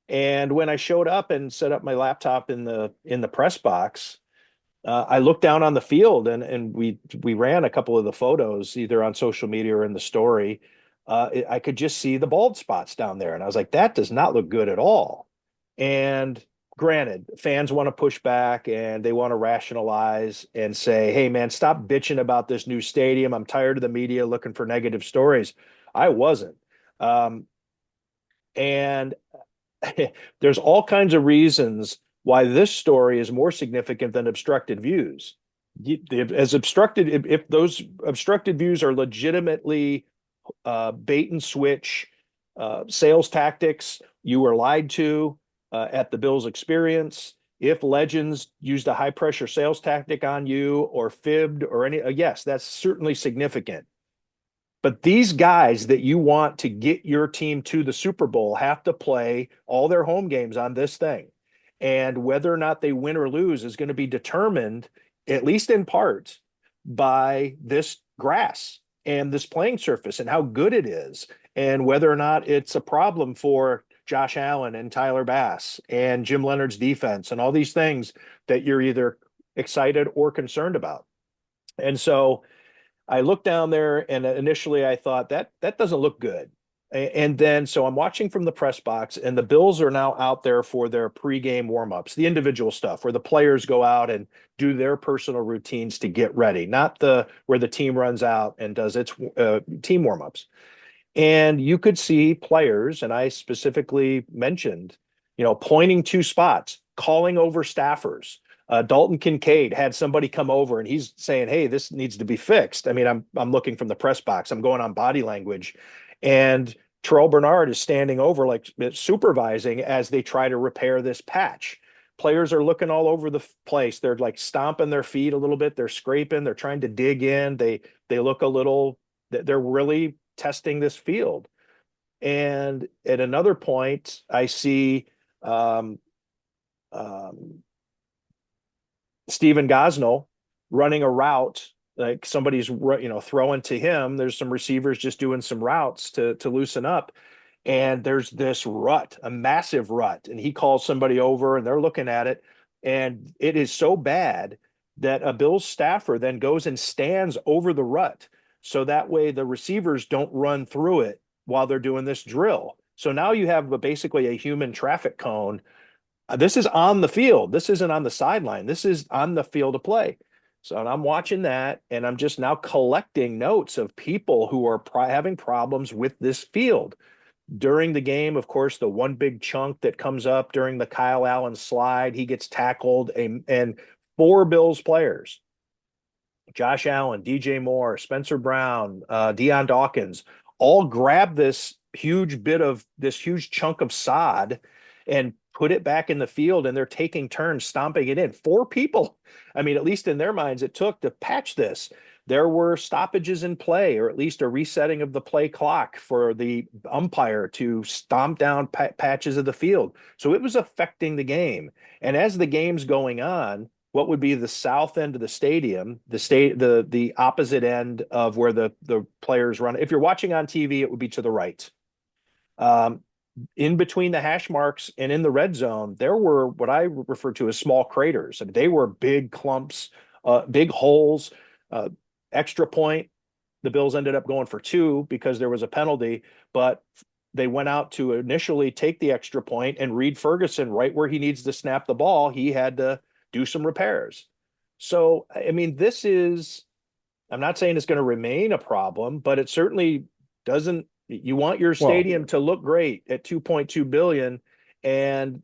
Speaker 4: And when I showed up and set up my laptop in the press box, I looked down on the field, and we ran a couple of the photos either on social media or in the story. I could just see the bald spots down there, and I was like, that does not look good at all. And granted, fans want to push back and they want to rationalize and say, hey, man, stop bitching about this new stadium. I'm tired of the media looking for negative stories. I wasn't. And there's all kinds of reasons why this story is more significant than obstructed views. If those obstructed views are legitimately bait and switch sales tactics, you were lied to at the Bills experience. If Legends used a high pressure sales tactic on you or fibbed or any, yes, that's certainly significant. But these guys that you want to get your team to the Super Bowl have to play all their home games on this thing. And whether or not they win or lose is going to be determined, at least in part, by this grass and this playing surface and how good it is, and whether or not it's a problem for Josh Allen and Tyler Bass and Jim Leonard's defense and all these things that you're either excited or concerned about. And so I looked down there, and initially I thought that doesn't look good. And then so I'm watching from the press box, and the Bills are now out there for their pregame warmups, the individual stuff where the players go out and do their personal routines to get ready, not where the team runs out and does its team warmups. And you could see players, and I specifically mentioned, pointing to spots, calling over staffers. Dalton Kincaid had somebody come over and he's saying, hey, this needs to be fixed. I mean, I'm looking from the press box. I'm going on body language. And Terrell Bernard is standing over, like supervising as they try to repair this patch. Players are looking all over the place. They're like stomping their feet a little bit. They're scraping. They're trying to dig in. They look a little, they're really testing this field. And at another point, I see Stephen Gosnell running a route, like somebody's throwing to him. There's some receivers just doing some routes to loosen up, and there's this rut, a massive rut, and he calls somebody over, and they're looking at it, and it is so bad that a Bills staffer then goes and stands over the rut. So that way the receivers don't run through it while they're doing this drill. So now you have basically a human traffic cone. This is on the field. This isn't on the sideline. This is on the field of play. So I'm watching that, and I'm just now collecting notes of people who are having problems with this field. During the game, of course, the one big chunk that comes up during the Kyle Allen slide, he gets tackled, and four Bills players, Josh Allen, DJ Moore, Spencer Brown, Deion Dawkins, all grab this huge chunk of sod and put it back in the field, and they're taking turns stomping it in. Four people, I mean, at least in their minds, it took to patch this. There were stoppages in play, or at least a resetting of the play clock for the umpire to stomp down patches of the field. So it was affecting the game. And as the game's going on, what would be the south end of the stadium, the opposite end of where the players run. If you're watching on TV, it would be to the right. In between the hash marks and in the red zone, there were what I refer to as small craters. I mean, they were big clumps, big holes, extra point. The Bills ended up going for two because there was a penalty, but they went out to initially take the extra point, and Reed Ferguson, right where he needs to snap the ball, he had to do some repairs. So, I mean, I'm not saying it's going to remain a problem, but it certainly doesn't. You want your stadium to look great at 2.2 billion, and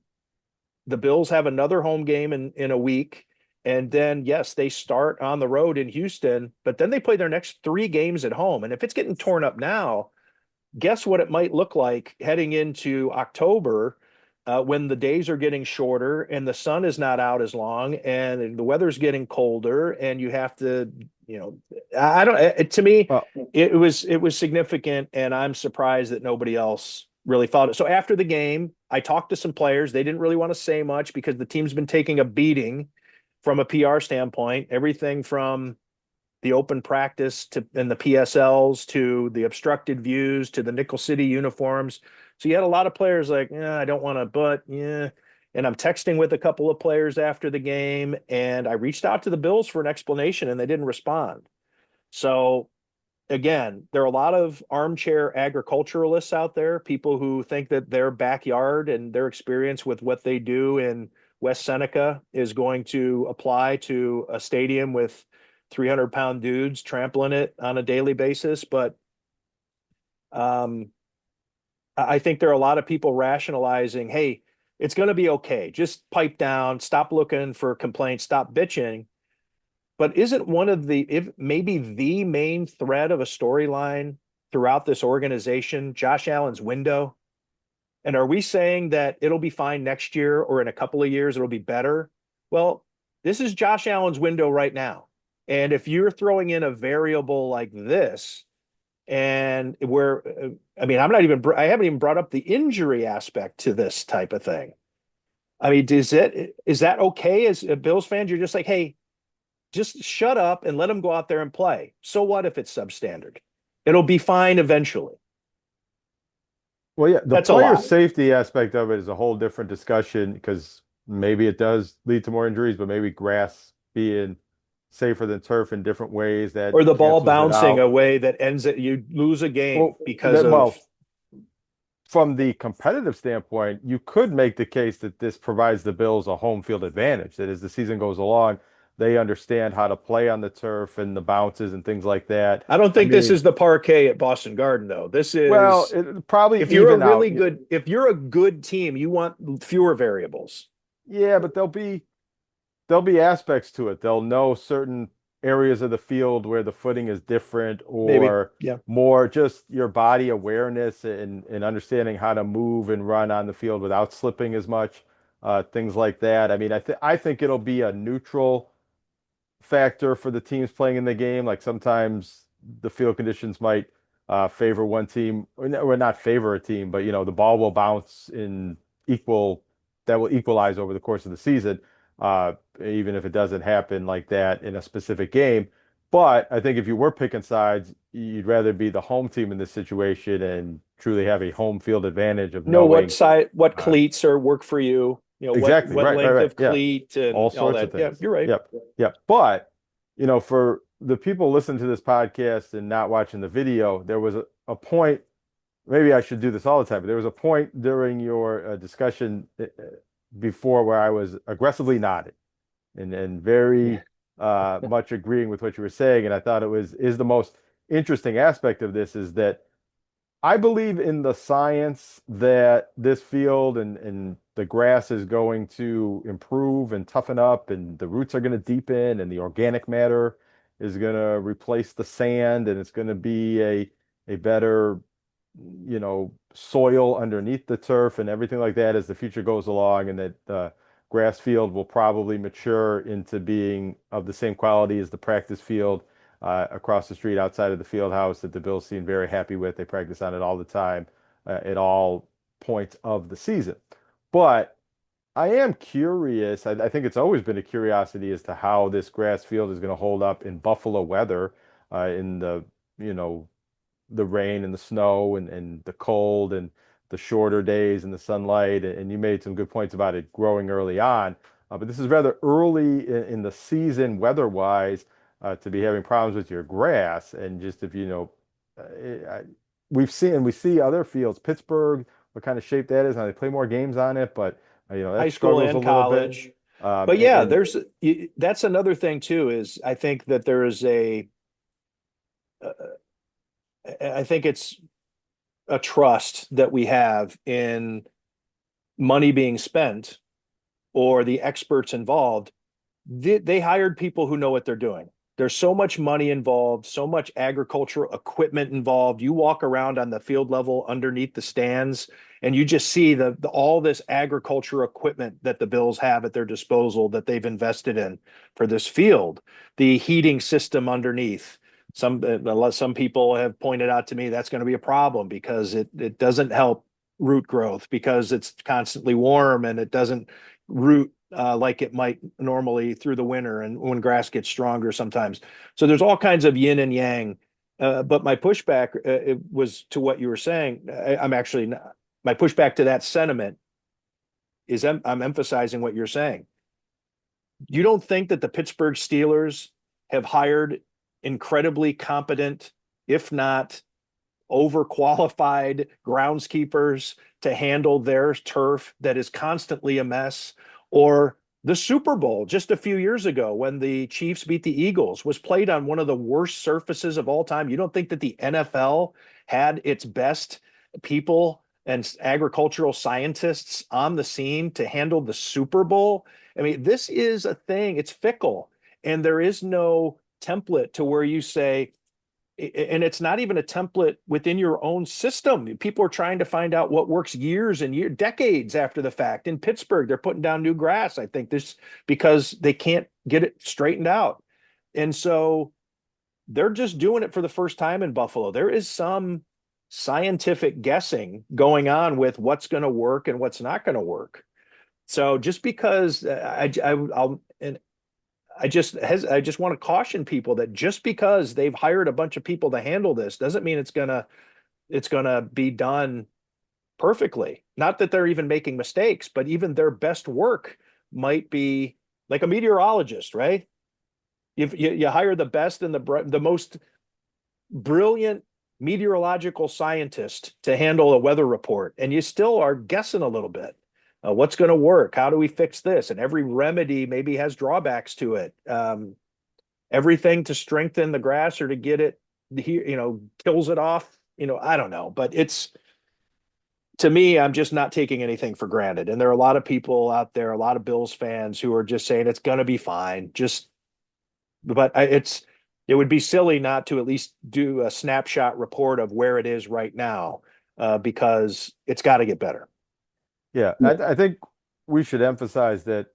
Speaker 4: the Bills have another home game in a week. And then, yes, they start on the road in Houston, but then they play their next three games at home. And if it's getting torn up now, guess what it might look like heading into October, when the days are getting shorter and the sun is not out as long and the weather's getting colder, and you have to, I don't, to me,
Speaker 5: Well,
Speaker 4: it was significant, and I'm surprised that nobody else really thought it. So after the game, I talked to some players. They didn't really want to say much because the team's been taking a beating from a PR standpoint, everything from the open practice to and the PSLs to the obstructed views to the Nickel City uniforms. So you had a lot of players like, yeah, I don't want to, but yeah. And I'm texting with a couple of players after the game, and I reached out to the Bills for an explanation, and they didn't respond. So again, there are a lot of armchair agriculturalists out there, people who think that their backyard and their experience with what they do in West Seneca is going to apply to a stadium with 300-pound dudes trampling it on a daily basis. But I think there are a lot of people rationalizing, hey, it's going to be okay. Just pipe down, stop looking for complaints, stop bitching. But isn't one of if maybe the main thread of a storyline throughout this organization Josh Allen's window? And are we saying that it'll be fine next year, or in a couple of years it'll be better? Well, this is Josh Allen's window right now. And if you're throwing in a variable like this, and where, I mean, I haven't even brought up the injury aspect to this type of thing. I mean, is that okay as a Bills fan? You're just like, hey, just shut up and let them go out there and play. So what if it's substandard? It'll be fine eventually.
Speaker 5: well, yeah, the
Speaker 4: That's a
Speaker 5: player
Speaker 4: lot.
Speaker 5: safety aspect of it is a whole different discussion because maybe it does lead to more injuries, but maybe grass being safer than turf in different ways that
Speaker 4: Or the ball
Speaker 5: cancels it
Speaker 4: bouncing
Speaker 5: out.
Speaker 4: a way that ends it. You lose a game
Speaker 5: Well,
Speaker 4: because of.
Speaker 5: from the competitive standpoint, you could make the case that this provides the Bills a home field advantage, that as the season goes along, they understand how to play on the turf and the bounces and things like that.
Speaker 4: I don't
Speaker 5: I
Speaker 4: think this
Speaker 5: mean,
Speaker 4: is the parquet at Boston Garden, though. This
Speaker 5: well,
Speaker 4: is
Speaker 5: it probably
Speaker 4: if you're a
Speaker 5: even out.
Speaker 4: really good, if you're a good team, you want fewer variables.
Speaker 5: Yeah, but there'll be aspects to it. They'll know certain areas of the field where the footing is different
Speaker 4: Maybe,
Speaker 5: or
Speaker 4: yeah.
Speaker 5: more just your body awareness and understanding how to move and run on the field without slipping as much, things like that. I mean, I think it'll be a neutral factor for the teams playing in the game. Like sometimes the field conditions might favor one team, or not favor a team, but the ball will bounce in equal that will equalize over the course of the season, even if it doesn't happen like that in a specific game. But I think if you were picking sides, you'd rather be the home team in this situation and truly have a home field advantage of
Speaker 4: Know what
Speaker 5: knowing.
Speaker 4: side, what
Speaker 5: uh,
Speaker 4: cleats are work for you. what
Speaker 5: exactly.
Speaker 4: what
Speaker 5: Right, right,
Speaker 4: length
Speaker 5: right.
Speaker 4: of
Speaker 5: Yeah.
Speaker 4: cleat
Speaker 5: All
Speaker 4: and all
Speaker 5: sorts of
Speaker 4: that. Yeah,
Speaker 5: things.
Speaker 4: you're right.
Speaker 5: Yep. Yep. But, for the people listening to this podcast and not watching the video, there was a point, maybe I should do this all the time, but there was a point during your discussion before where I was aggressively nodding and very much agreeing with what you were saying. And I thought is the most interesting aspect of this is that I believe in the science that this field and the grass is going to improve and toughen up, and the roots are going to deepen, and the organic matter is going to replace the sand, and it's going to be a better, soil underneath the turf and everything like that as the future goes along, and that the grass field will probably mature into being of the same quality as the practice field across the street outside of the field house that the Bills seem very happy with. They practice on it all the time at all points of the season. But I am curious. I think it's always been a curiosity as to how this grass field is going to hold up in Buffalo weather, in you know, the rain and the snow and the cold and the shorter days and the sunlight. And you made some good points about it growing early on. But this is rather early in the season weather-wise to be having problems with your grass. And just if we see other fields, Pittsburgh, what kind of shape that is. Now they play more games on it, but
Speaker 4: High
Speaker 5: that
Speaker 4: school
Speaker 5: struggles a
Speaker 4: and
Speaker 5: little bit.
Speaker 4: college. But yeah, that's another thing too, is I think that there is uh, I think it's a trust that we have in money being spent or the experts involved. They hired people who know what they're doing. There's so much money involved, so much agricultural equipment involved. You walk around on the field level underneath the stands, and you just see all this agriculture equipment that the Bills have at their disposal that they've invested in for this field. The heating system underneath. Some people have pointed out to me that's going to be a problem because it doesn't help root growth because it's constantly warm and it doesn't root like it might normally through the winter and when grass gets stronger sometimes. So there's all kinds of yin and yang. But my pushback it was to what you were saying. I'm actually not, my pushback to that sentiment is I'm emphasizing what you're saying. You don't think that the Pittsburgh Steelers have hired incredibly competent, if not overqualified groundskeepers to handle their turf that is constantly a mess? Or the Super Bowl just a few years ago when the Chiefs beat the Eagles was played on one of the worst surfaces of all time. You don't think that the NFL had its best people and agricultural scientists on the scene to handle the Super Bowl? I mean, this is a thing, it's fickle, and there is no template to where you say, and it's not even a template within your own system. People are trying to find out what works years and years, decades after the fact. In Pittsburgh, they're putting down new grass. I think this because they can't get it straightened out. And so they're just doing it for the first time in Buffalo. There is some scientific guessing going on with what's going to work and what's not going to work. So just because I'll and I just want to caution people that just because they've hired a bunch of people to handle this doesn't mean it's gonna be done perfectly. Not that they're even making mistakes, but even their best work might be like a meteorologist, right? You hire the best and the most brilliant meteorological scientist to handle a weather report, and you still are guessing a little bit. What's going to work? How do we fix this? And every remedy maybe has drawbacks to it. Everything to strengthen the grass or to get it, kills it off. I don't know, but to me, I'm just not taking anything for granted. And there are a lot of people out there, a lot of Bills fans who are just saying it's going to be fine. But it would be silly not to at least do a snapshot report of where it is right now, because it's got to get better.
Speaker 5: Yeah, I think we should emphasize that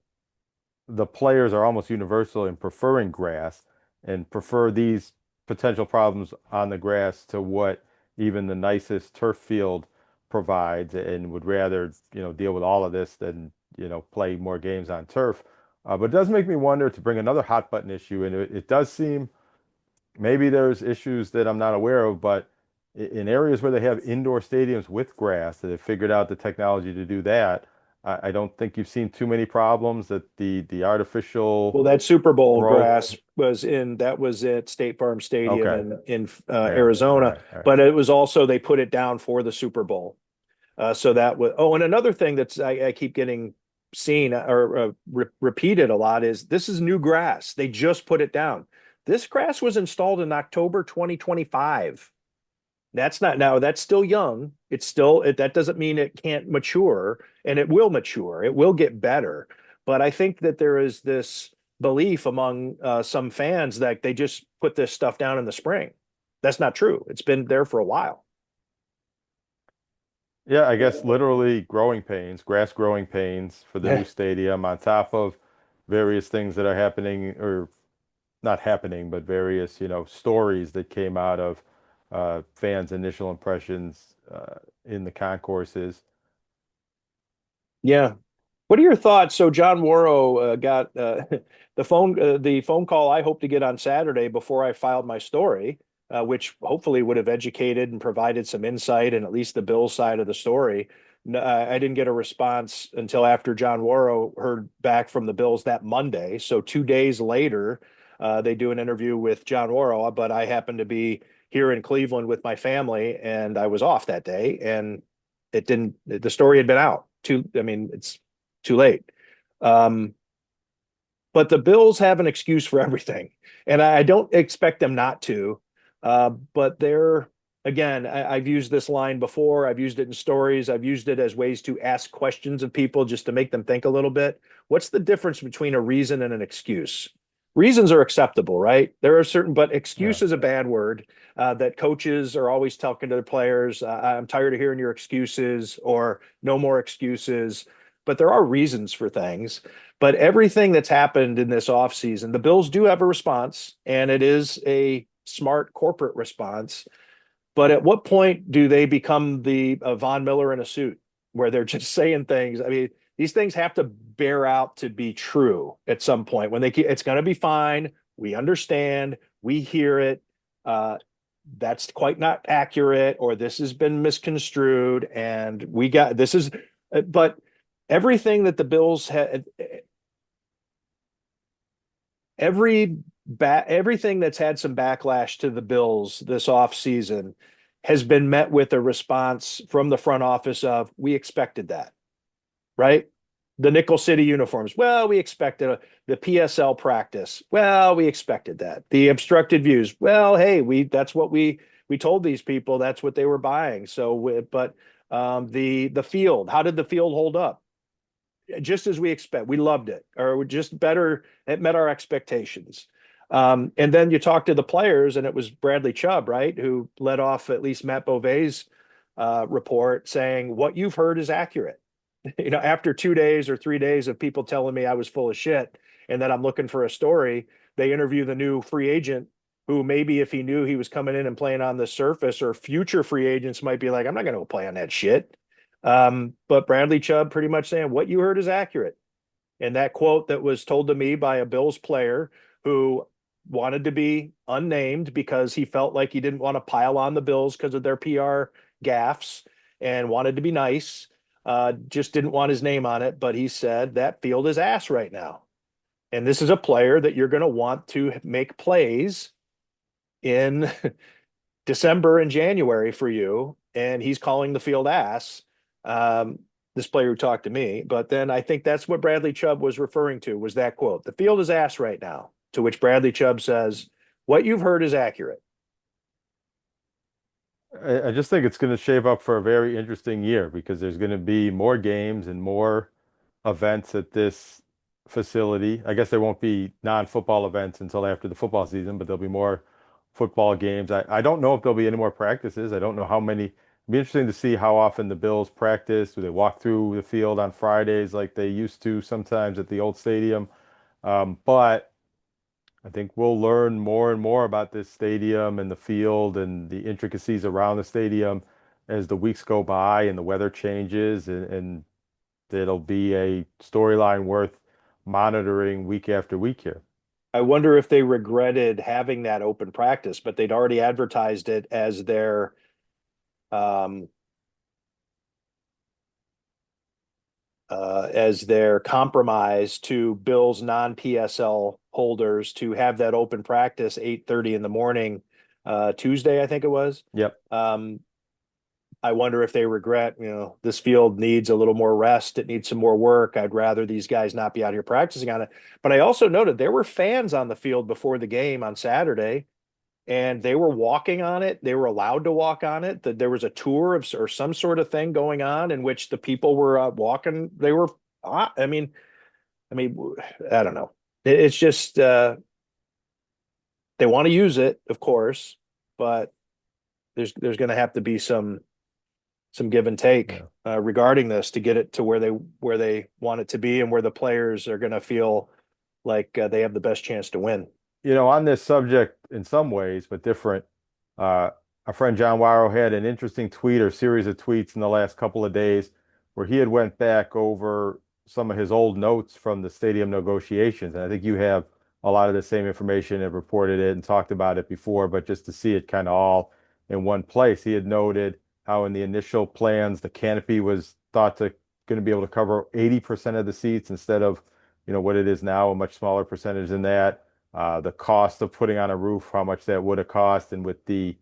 Speaker 5: the players are almost universal in preferring grass and prefer these potential problems on the grass to what even the nicest turf field provides and would rather, deal with all of this than, play more games on turf. But it does make me wonder to bring another hot button issue, and it does seem maybe there's issues that I'm not aware of, but in areas where they have indoor stadiums with grass, that have figured out the technology to do that, I don't think you've seen too many problems that the artificial
Speaker 4: Well, that Super Bowl
Speaker 5: growth.
Speaker 4: grass that was at State Farm Stadium
Speaker 5: Okay.
Speaker 4: in
Speaker 5: Yeah. All
Speaker 4: Arizona,
Speaker 5: right. All right.
Speaker 4: but it was also they put it down for the Super Bowl. So that was, oh, and another thing that's I keep getting seen or repeated a lot is this is new grass. They just put it down. This grass was installed in October 2025. That's not now, that's still young. It's still, that doesn't mean it can't mature, and it will mature. It will get better. But I think that there is this belief among some fans that they just put this stuff down in the spring. That's not true. It's been there for a while.
Speaker 5: Yeah, I guess literally growing pains, grass growing pains for the new
Speaker 4: Yeah.
Speaker 5: stadium on top of various things that are happening or not happening, but various, stories that came out of fans' initial impressions in the concourses.
Speaker 4: Yeah. What are your thoughts? So John Worrow got the phone call I hope to get on Saturday before I filed my story, which hopefully would have educated and provided some insight and at least the Bills side of the story. I didn't get a response until after John Worrow heard back from the Bills that Monday. So 2 days later, they do an interview with John Worrow, but I happened to be here in Cleveland with my family and I was off that day and it didn't, the story had been out. I mean, it's too late. Um, but the Bills have an excuse for everything, and I don't expect them not to. But they're again, I've used this line before. I've used it in stories. I've used it as ways to ask questions of people just to make them think a little bit. What's the difference between a reason and an excuse? Reasons are acceptable, right? There are certain, but
Speaker 5: Yeah.
Speaker 4: excuse is a bad word that coaches are always talking to their players. I'm tired of hearing your excuses or no more excuses. But there are reasons for things. But everything that's happened in this offseason, the Bills do have a response, and it is a smart corporate response. But at what point do they become the Von Miller in a suit where they're just saying things? I mean, these things have to bear out to be true at some point when it's going to be fine. We understand, we hear it. That's quite not accurate, or this has been misconstrued. And we got this is, but everything that the Bills had, everything that's had some backlash to the Bills this offseason has been met with a response from the front office of we expected that, right? The Nickel City uniforms. Well, we expected the PSL practice. Well, we expected that. The obstructed views. Well, hey, that's what we told these people. That's what they were buying. So, but the field. How did the field hold up? Just as we expect. We loved it, or just better. It met our expectations. And then you talk to the players, and it was Bradley Chubb, right, who led off at least Matt Beauvais' report saying what you've heard is accurate. After 2 days or 3 days of people telling me I was full of shit and that I'm looking for a story, they interview the new free agent who maybe if he knew he was coming in and playing on the surface, or future free agents might be like, I'm not going to go play on that shit. But Bradley Chubb pretty much saying what you heard is accurate. And that quote that was told to me by a Bills player who wanted to be unnamed because he felt like he didn't want to pile on the Bills because of their PR gaffes and wanted to be nice, just didn't want his name on it. But he said that field is ass right now. And this is a player that you're going to want to make plays in December and January for you. And he's calling the field ass. Um, this player who talked to me, but then I think that's what Bradley Chubb was referring to was that quote, the field is ass right now, to which Bradley Chubb says, what you've heard is accurate.
Speaker 5: I just think it's going to shape up for a very interesting year because there's going to be more games and more events at this facility. I guess there won't be non-football events until after the football season, but there'll be more football games. I don't know if there'll be any more practices. I don't know how many. It'd be interesting to see how often the Bills practice. Do they walk through the field on Fridays like they used to sometimes at the old stadium? But I think we'll learn more and more about this stadium and the field and the intricacies around the stadium as the weeks go by and the weather changes, and it'll be a storyline worth monitoring week after week here.
Speaker 4: I wonder if they regretted having that open practice, but they'd already advertised it as their um, as their compromise to Bills non-PSL holders to have that open practice 8:30 in the morning, Tuesday, I think it was.
Speaker 5: Yep.
Speaker 4: I wonder if they regret, this field needs a little more rest. It needs some more work. I'd rather these guys not be out here practicing on it. But I also noted there were fans on the field before the game on Saturday, and they were walking on it. They were allowed to walk on it. That there was a tour of or some sort of thing going on in which the people were walking. They were, I mean, I don't know. It's just they want to use it, of course, but there's going to have to be some give and take regarding this to get it to where they want it to be and where the players are going to feel like they have the best chance to win.
Speaker 5: On this subject in some ways, but different, our friend John Wiro had an interesting tweet or series of tweets in the last couple of days where he had went back over some of his old notes from the stadium negotiations. And I think you have a lot of the same information and reported it and talked about it before, but just to see it kind of all in one place. He had noted how in the initial plans, the canopy was thought to going to be able to cover 80% of the seats instead of, what it is now, a much smaller percentage than that. The cost of putting on a roof, how much that would have cost, and with the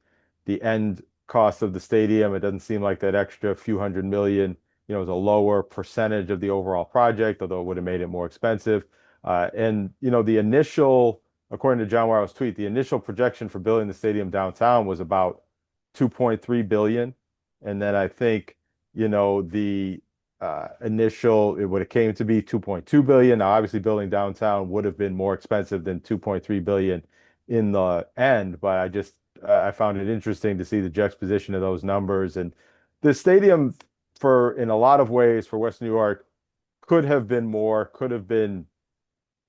Speaker 5: end cost of the stadium, it doesn't seem like that extra few hundred million, is a lower percentage of the overall project, although it would have made it more expensive. And the initial, according to John Wire's tweet, the initial projection for building the stadium downtown was about 2.3 billion. And then I think, the initial, it would have came to be 2.2 billion. Now, obviously, building downtown would have been more expensive than 2.3 billion in the end, but I found it interesting to see the juxtaposition of those numbers. And the stadium, in a lot of ways, for West New York, could have been more, could have been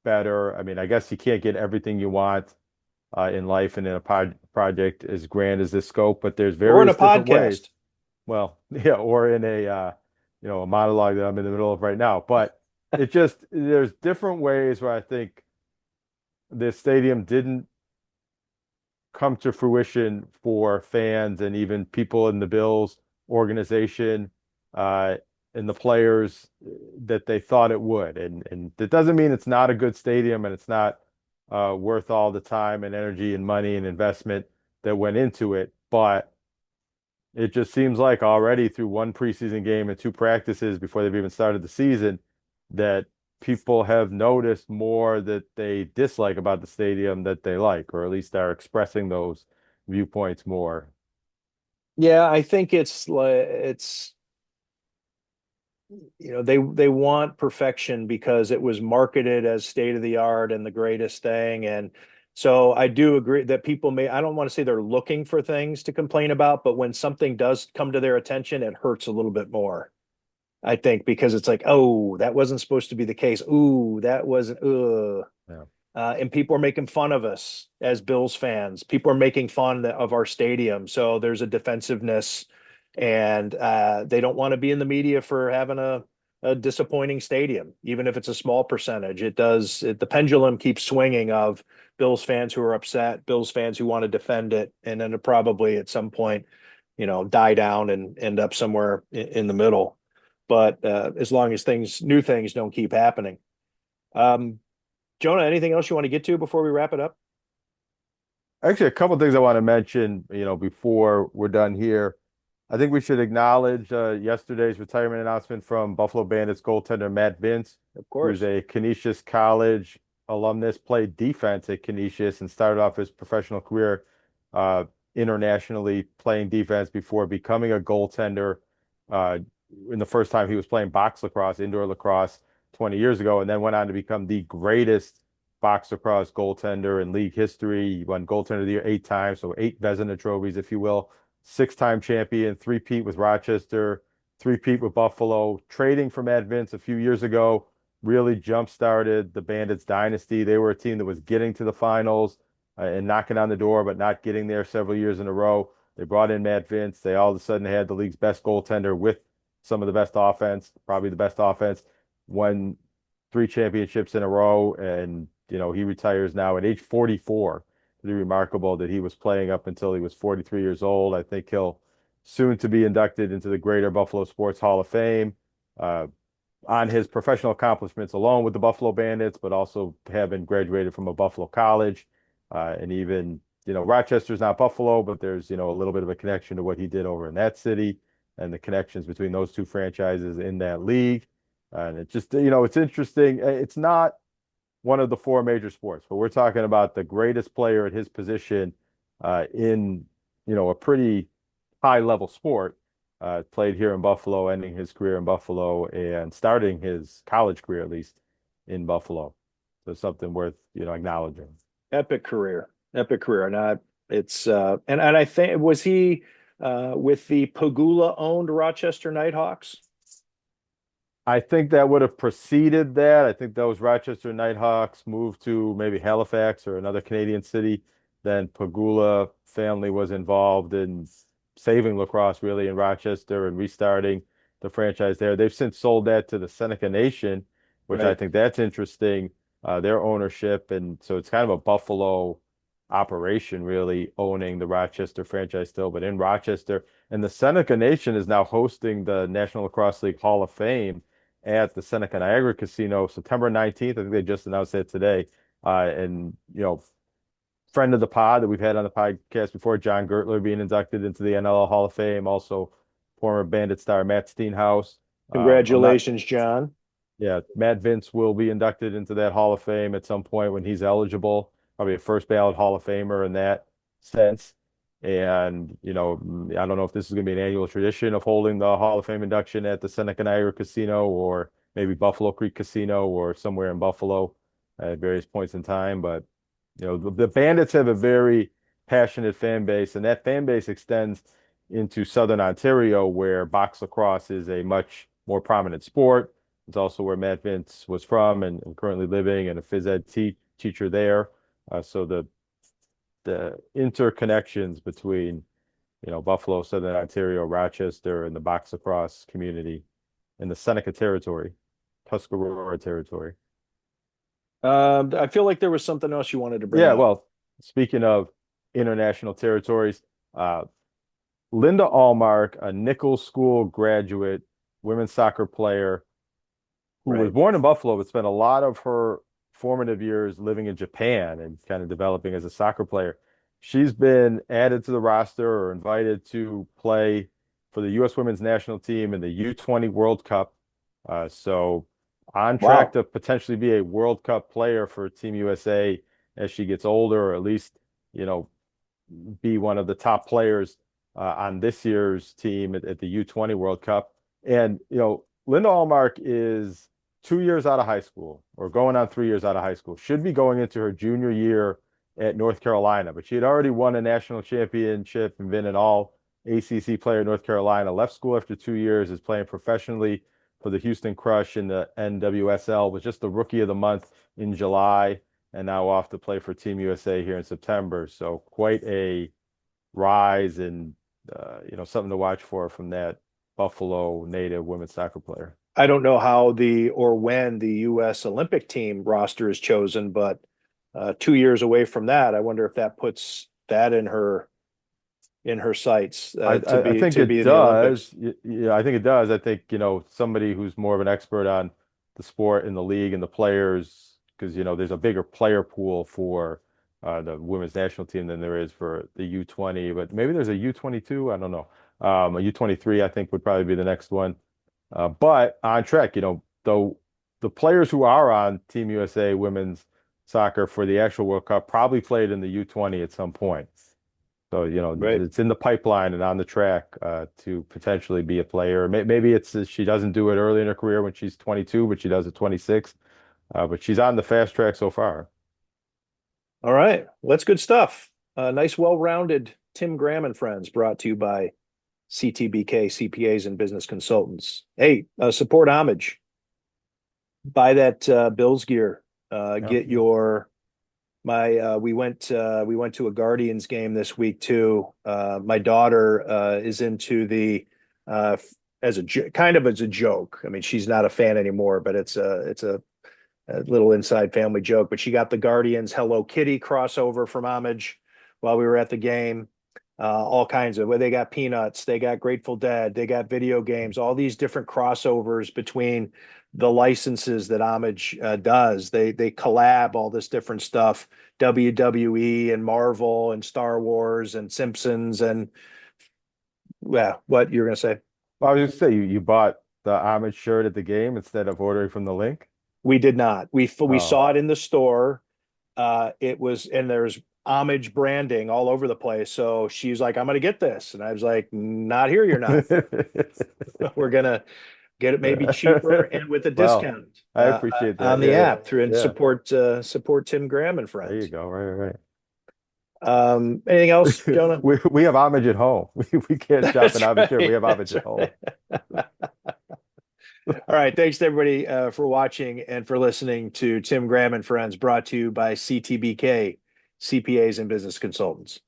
Speaker 5: better. I mean, I guess you can't get everything you want in life and in a project as grand as this scope, but there's
Speaker 4: Or in a
Speaker 5: various different ways.
Speaker 4: podcast.
Speaker 5: Well, yeah, or in a monologue that I'm in the middle of right now. But there's different ways where I think this stadium didn't come to fruition for fans and even people in the Bills organization and the players that they thought it would. And that doesn't mean it's not a good stadium and it's not worth all the time and energy and money and investment that went into it. But it just seems like already through one preseason game and two practices before they've even started the season that people have noticed more that they dislike about the stadium that they like, or at least are expressing those viewpoints more.
Speaker 4: Yeah, I think they want perfection because it was marketed as state of the art and the greatest thing. And so I do agree that I don't want to say they're looking for things to complain about, but when something does come to their attention, it hurts a little bit more. I think because it's like, oh, that wasn't supposed to be the case. Ooh, that wasn't.
Speaker 5: Yeah.
Speaker 4: And people are making fun of us as Bills fans. People are making fun of our stadium. So there's a defensiveness, and they don't want to be in the media for having a disappointing stadium, even if it's a small percentage. The pendulum keeps swinging of Bills fans who are upset, Bills fans who want to defend it, and then it probably at some point, die down and end up somewhere in the middle. But as long as new things don't keep happening. Jonah, anything else you want to get to before we wrap it up?
Speaker 5: Actually, a couple of things I want to mention, before we're done here. I think we should acknowledge yesterday's retirement announcement from Buffalo Bandits goaltender Matt Vince,
Speaker 4: Of course.
Speaker 5: who's a Canisius College alumnus, played defense at Canisius and started off his professional career uh, internationally playing defense before becoming a goaltender uh, in the first time he was playing box lacrosse, indoor lacrosse 20 years ago, and then went on to become the greatest box lacrosse goaltender in league history. He won goaltender of the year 8 times, so 8 Vezina trophies, if you will. 6-time champion, three-peat with Rochester, three-peat with Buffalo. Trading for Matt Vince a few years ago really jump-started the Bandits dynasty. They were a team that was getting to the finals and knocking on the door, but not getting there several years in a row. They brought in Matt Vince. They all of a sudden had the league's best goaltender with some of the best offense, probably the best offense. Won 3 championships in a row, and he retires now at age 44. Pretty remarkable that he was playing up until he was 43 years old. I think he'll soon to be inducted into the Greater Buffalo Sports Hall of Fame. on his professional accomplishments alone with the Buffalo Bandits, but also having graduated from a Buffalo college. And even, Rochester's not Buffalo, but there's, a little bit of a connection to what he did over in that city and the connections between those two franchises in that league. And it just, it's interesting. It's not one of the four major sports, but we're talking about the greatest player at his position in, a pretty high level sport. Played here in Buffalo, ending his career in Buffalo and starting his college career, at least in Buffalo. So something worth, acknowledging.
Speaker 4: Epic career. Epic career. And and I think, was he with the Pagula owned Rochester Nighthawks?
Speaker 5: I think that would have preceded that. I think those Rochester Nighthawks moved to maybe Halifax or another Canadian city. Then Pagula family was involved in saving lacrosse really in Rochester and restarting the franchise there. They've since sold that to the Seneca Nation, which I
Speaker 4: Right.
Speaker 5: think that's interesting, their ownership. And so it's kind of a Buffalo operation really owning the Rochester franchise still, but in Rochester. And the Seneca Nation is now hosting the National Lacrosse League Hall of Fame at the Seneca Niagara Casino September 19th. I think they just announced that today. And, friend of the pod that we've had on the podcast before, John Gertler being inducted into the NLL Hall of Fame, also former Bandit star Matt Steenhouse. I'm not,
Speaker 4: Congratulations, John.
Speaker 5: yeah, Matt Vince will be inducted into that Hall of Fame at some point when he's eligible, probably a first ballot Hall of Famer in that sense. And, I don't know if this is going to be an annual tradition of holding the Hall of Fame induction at the Seneca Niagara Casino or maybe Buffalo Creek Casino or somewhere in Buffalo at various points in time. But, the Bandits have a very passionate fan base, and that fan base extends into Southern Ontario, where box lacrosse is a much more prominent sport. It's also where Matt Vince was from and currently living, and a phys ed teacher there. So the interconnections between, Buffalo, Southern Ontario, Rochester, and the box lacrosse community in the Seneca territory, Tuscarora territory.
Speaker 4: I feel like there was something else you wanted to bring
Speaker 5: Yeah,
Speaker 4: up.
Speaker 5: well, speaking of international territories, uh, Linda Allmark, a Nichols School graduate, women's soccer player, who was
Speaker 4: Right.
Speaker 5: born in Buffalo, but spent a lot of her formative years living in Japan and kind of developing as a soccer player. She's been added to the roster or invited to play for the U.S. women's national team in the U20 World Cup. So on track
Speaker 4: Wow.
Speaker 5: to potentially be a World Cup player for Team USA as she gets older, or at least, you know, be one of the top players on this year's team at the U20 World Cup. And, Linda Allmark is 2 years out of high school or going on 3 years out of high school, should be going into her junior year at North Carolina, but she had already won a national championship and been an all ACC player at North Carolina, left school after 2 years, is playing professionally for the Houston Crush in the NWSL, was just the rookie of the month in July, and now off to play for Team USA here in September. So quite a rise and something to watch for from that Buffalo native women's soccer player.
Speaker 4: I don't know how or when the U.S. Olympic team roster is chosen, but 2 years away from that, I wonder if that puts that in her sights
Speaker 5: I think
Speaker 4: to
Speaker 5: it
Speaker 4: be in the Olympics.
Speaker 5: does. Yeah, I think it does. I think, somebody who's more of an expert on the sport and the league and the players, because, there's a bigger player pool for the women's national team than there is for the U20, but maybe there's a U22. I don't know. A U23, I think, would probably be the next one. But on track, the players who are on Team USA women's soccer for the actual World Cup probably played in the U20 at some point. So,
Speaker 4: Right.
Speaker 5: it's in the pipeline and on the track to potentially be a player. Maybe it's she doesn't do it early in her career when she's 22, but she does at 26. But she's on the fast track so far.
Speaker 4: All right. Well, that's good stuff. Nice, well-rounded Tim Graham and Friends, brought to you by CTBK, CPAs and Business Consultants. Hey, support Homage. Buy that Bills gear.
Speaker 5: Yeah.
Speaker 4: Get your we went to a Guardians game this week too. My daughter is into the as a kind of as a joke. I mean, she's not a fan anymore, but it's a little inside family joke. But she got the Guardians Hello Kitty crossover from Homage while we were at the game. All kinds of, where they got Peanuts, they got Grateful Dead, they got video games, all these different crossovers between the licenses that Homage does. They collab all this different stuff, WWE and Marvel and Star Wars and Simpsons and what you're gonna say?
Speaker 5: Well, I was just saying you bought the Homage shirt at the game instead of ordering from the link.
Speaker 4: We did not. We
Speaker 5: Oh.
Speaker 4: saw it in the store. It was, and there's Homage branding all over the place. So she's like, "I'm gonna get this," and I was like, "Not here, you're not. We're gonna get it maybe cheaper and with a
Speaker 5: Well,
Speaker 4: discount
Speaker 5: I appreciate that.
Speaker 4: on the
Speaker 5: Yeah,
Speaker 4: app through and
Speaker 5: yeah.
Speaker 4: support Tim Graham and
Speaker 5: There you
Speaker 4: friends."
Speaker 5: go. Right.
Speaker 4: Anything else, Jonah?
Speaker 5: We have Homage at home. We can't shop
Speaker 4: That's
Speaker 5: at Homage here. We
Speaker 4: right.
Speaker 5: have Homage
Speaker 4: That's
Speaker 5: at home.
Speaker 4: All right. Thanks to everybody for watching and for listening to Tim Graham and Friends, brought to you by CTBK, CPAs and Business Consultants.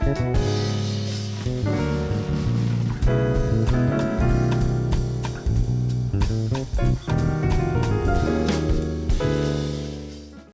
Speaker 5: Yeah.